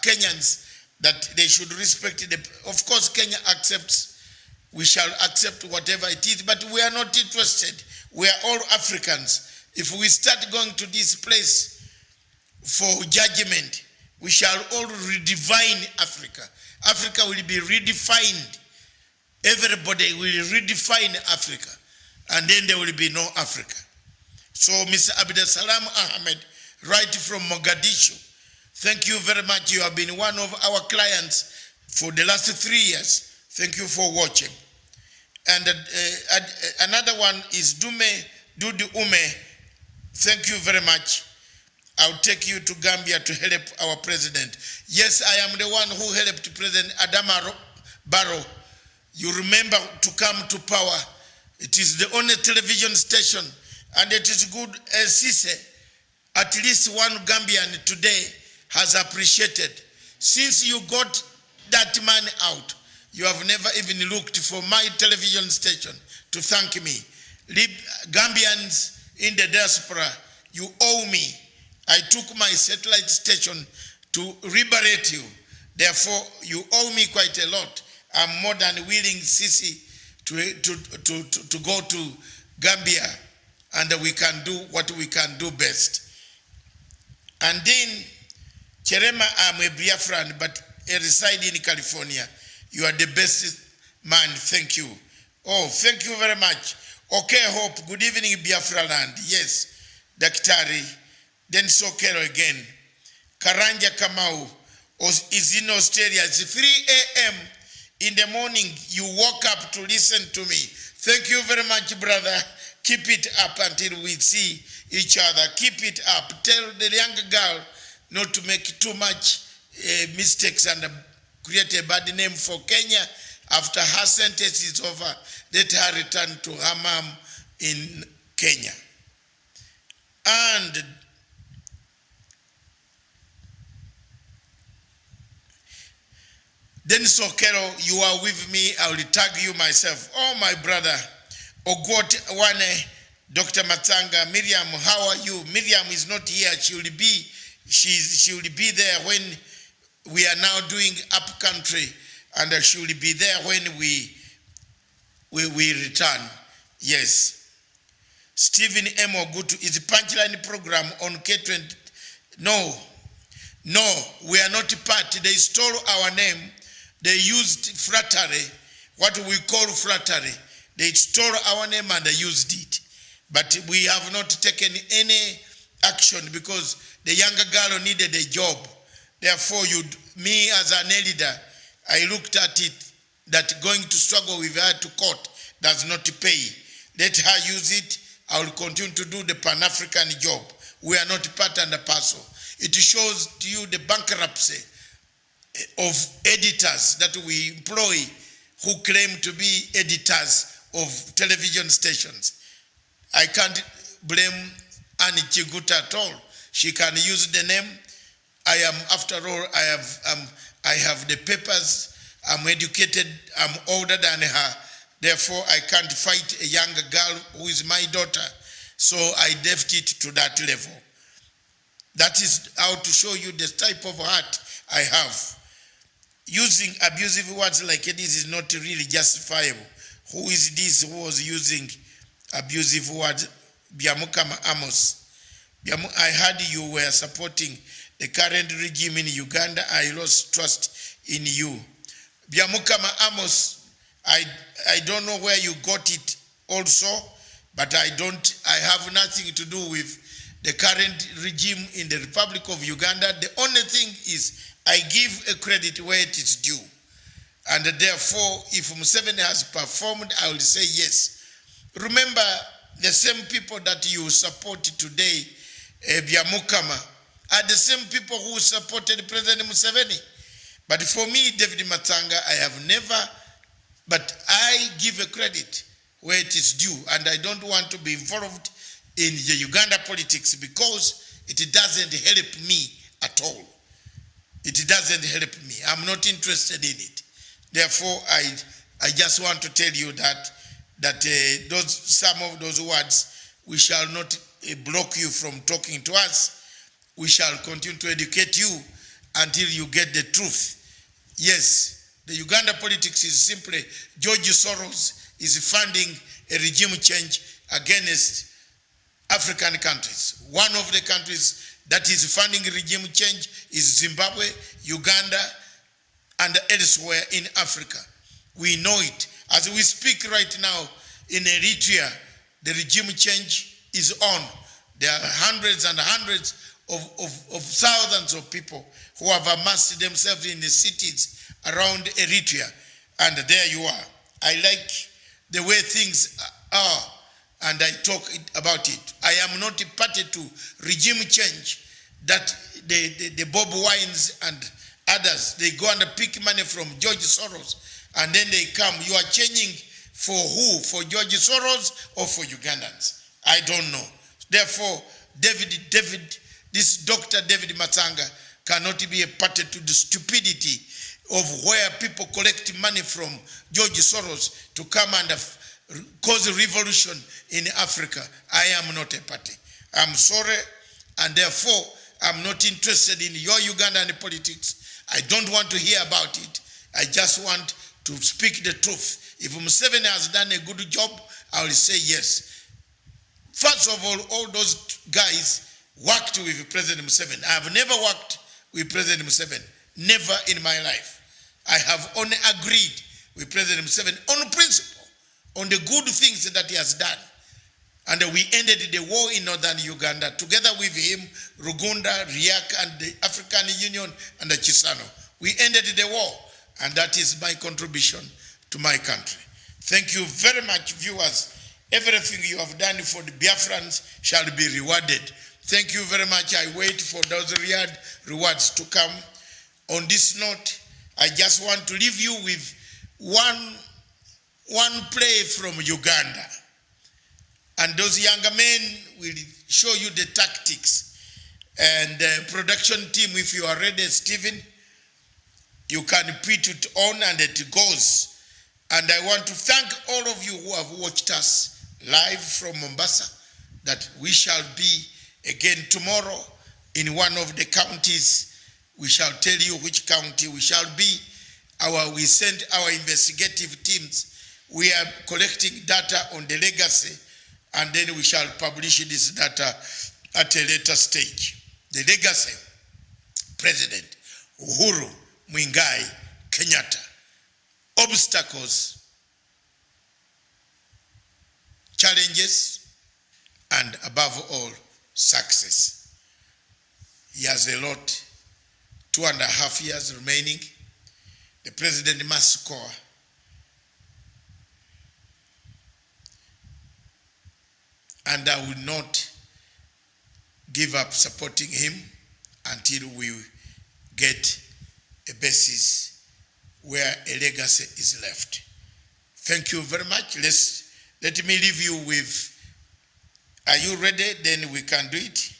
Kenyans that they should respect the, of course Kenya accepts, we shall accept whatever it is, but we are not interested. We are all Africans. If we start going to this place for judgment, we shall all redefine Africa. Africa will be redefined. Everybody will redefine Africa, and then there will be no Africa. So, Mr. Abdusalam Ahmed, right from Mogadishu, thank you very much. You have been one of our clients for the last 3 years. Thank you for watching. And another one is Dudu Ume. Thank you very much. I'll take you to Gambia to help our president. Yes, I am the one who helped President Adama Barrow. You remember to come to power. It is the only television station, and it is good, Sise, at least one Gambian today has appreciated. Since you got that man out, you have never even looked for my television station to thank me. Gambians in the diaspora, you owe me. I took my satellite station to liberate you. Therefore, you owe me quite a lot. I'm more than willing, Sisi, to go to Gambia, and we can do what we can do best. And then, Cherema, I'm a Biafran, but I reside in California. You are the best man. Thank you. Oh, thank you very much. Okay, Hope. Good evening, Biafra land. Yes, Daktari. Then Sokero again. Karanja Kamau is in Australia. It's 3 a.m. in the morning. You woke up to listen to me. Thank you very much, brother. Keep it up until we see each other. Keep it up. Tell the young girl not to make too much mistakes and create a bad name for Kenya. After her sentence is over, let her return to her mom in Kenya. And then Sokero, you are with me. I will tag you myself. Oh, my brother. Ogot Wane, Dr. Matanga, Miriam, how are you? Miriam is not here. She will be there when we are now doing up country, and she will be there when we return. Yes. Stephen M. Ogutu is a punchline program on K20. No, we are not part. They stole our name. They used flattery, what we call flattery. They stole our name and they used it. But we have not taken any action because the younger girl needed a job. Therefore, me as an elder, I looked at it that going to struggle with her to court does not pay. Let her use it. I will continue to do the Pan-African job. We are not part and parcel. It shows to you the bankruptcy of editors that we employ who claim to be editors of television stations. I can't blame Annie Chiguta at all. She can use the name. I am, after all, I have the papers. I'm educated. I'm older than her. Therefore, I can't fight a younger girl who is my daughter. So I left it to that level. That is how to show you the type of heart I have. Using abusive words like this is not really justifiable. Who is this who was using abusive words? Biamukama Amos. I heard you were supporting the current regime in Uganda. I lost trust in you. Biamukama Amos, I don't know where you got it also, but I have nothing to do with the current regime in the Republic of Uganda. The only thing is I give a credit where it is due. And therefore, if Museveni has performed, I will say yes. Remember, the same people that you support today, Biamukama, are the same people who supported President Museveni. But for me, David Matanga, I have never, but I give a credit where it is due, and I don't want to be involved in the Uganda politics because it doesn't help me at all. It doesn't help me. I'm not interested in it. Therefore, I just want to tell you that some of those words, we shall not block you from talking to us. We shall continue to educate you until you get the truth. Yes, the Uganda politics is simply George Soros is funding a regime change against African countries. One of the countries that is funding regime change is Zimbabwe, Uganda, and elsewhere in Africa. We know it. As we speak right now in Eritrea, the regime change is on. There are hundreds and hundreds of thousands of people who have amassed themselves in the cities around Eritrea. And there you are. I like the way things are, and I talk about it. I am not a party to regime change that the Bob Wines and others, they go and pick money from George Soros, and then they come. You are changing for who? For George Soros or for Ugandans? I don't know. Therefore, this Dr. David Matanga cannot be a party to the stupidity of where people collect money from George Soros to come and cause a revolution in Africa. I am not a party. I'm sorry, and therefore, I'm not interested in your Ugandan politics. I don't want to hear about it. I just want to speak the truth. If Museveni has done a good job, I will say yes. First of all those guys worked with President Museveni. I have never worked with President Museveni. Never in my life. I have only agreed with President Museveni on principle, on the good things that he has done. And we ended the war in northern Uganda together with him, Rugunda, Riak, and the African Union and the Chisano. We ended the war, and that is my contribution to my country. Thank you very much, viewers. Everything you have done for the Biafrans shall be rewarded. Thank you very much. I wait for those rewards to come. On this note, I just want to leave you with one play from Uganda. And those younger men will show you the tactics. And production team, if you are ready, Stephen, you can put it on and it goes. And I want to thank all of you who have watched us live from Mombasa, that we shall be again tomorrow in one of the counties. We shall tell you which county we shall be. We send our investigative teams. We are collecting data on the legacy, and then we shall publish this data at a later stage. The legacy, President Uhuru Kenyatta. Obstacles, challenges, and above all, success. He has a lot, 2.5 years remaining. The president must score. And I will not give up supporting him until we get a basis where a legacy is left. Thank you very much. Let me leave you with, are you ready? Then we can do it.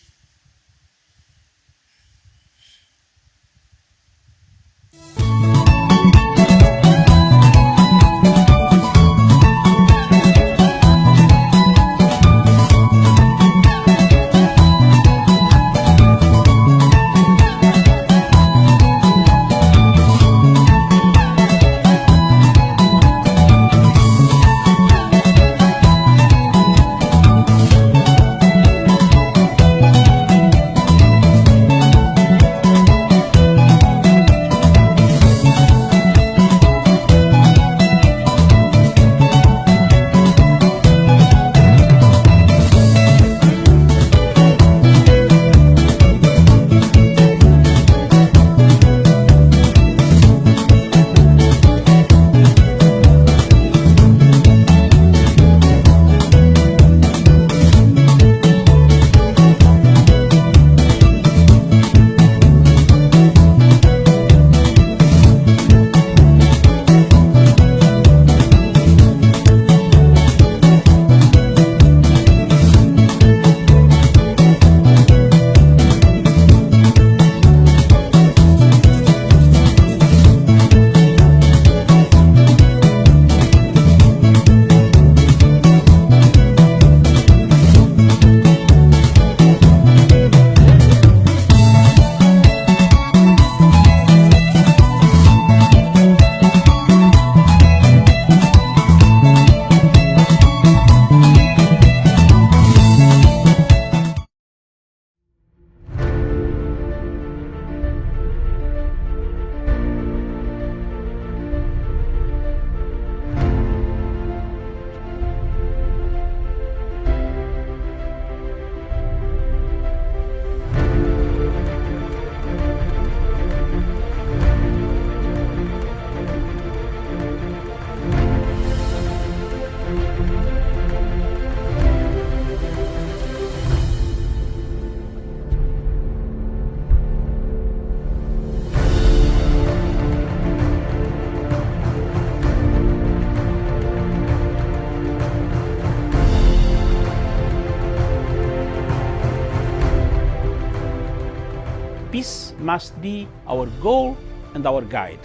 Peace must be our goal and our guide.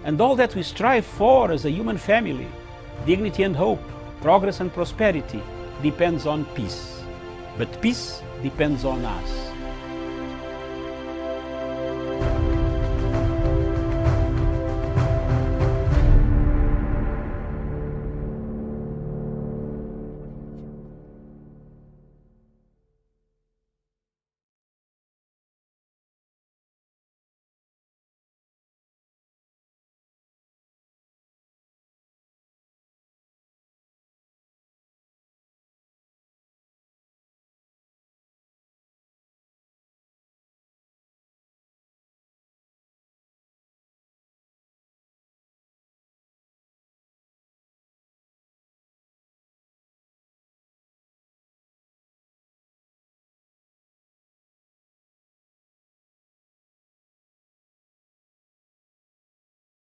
And all that we strive for as a human family, dignity and hope, progress and prosperity, depends on peace. But peace depends on us.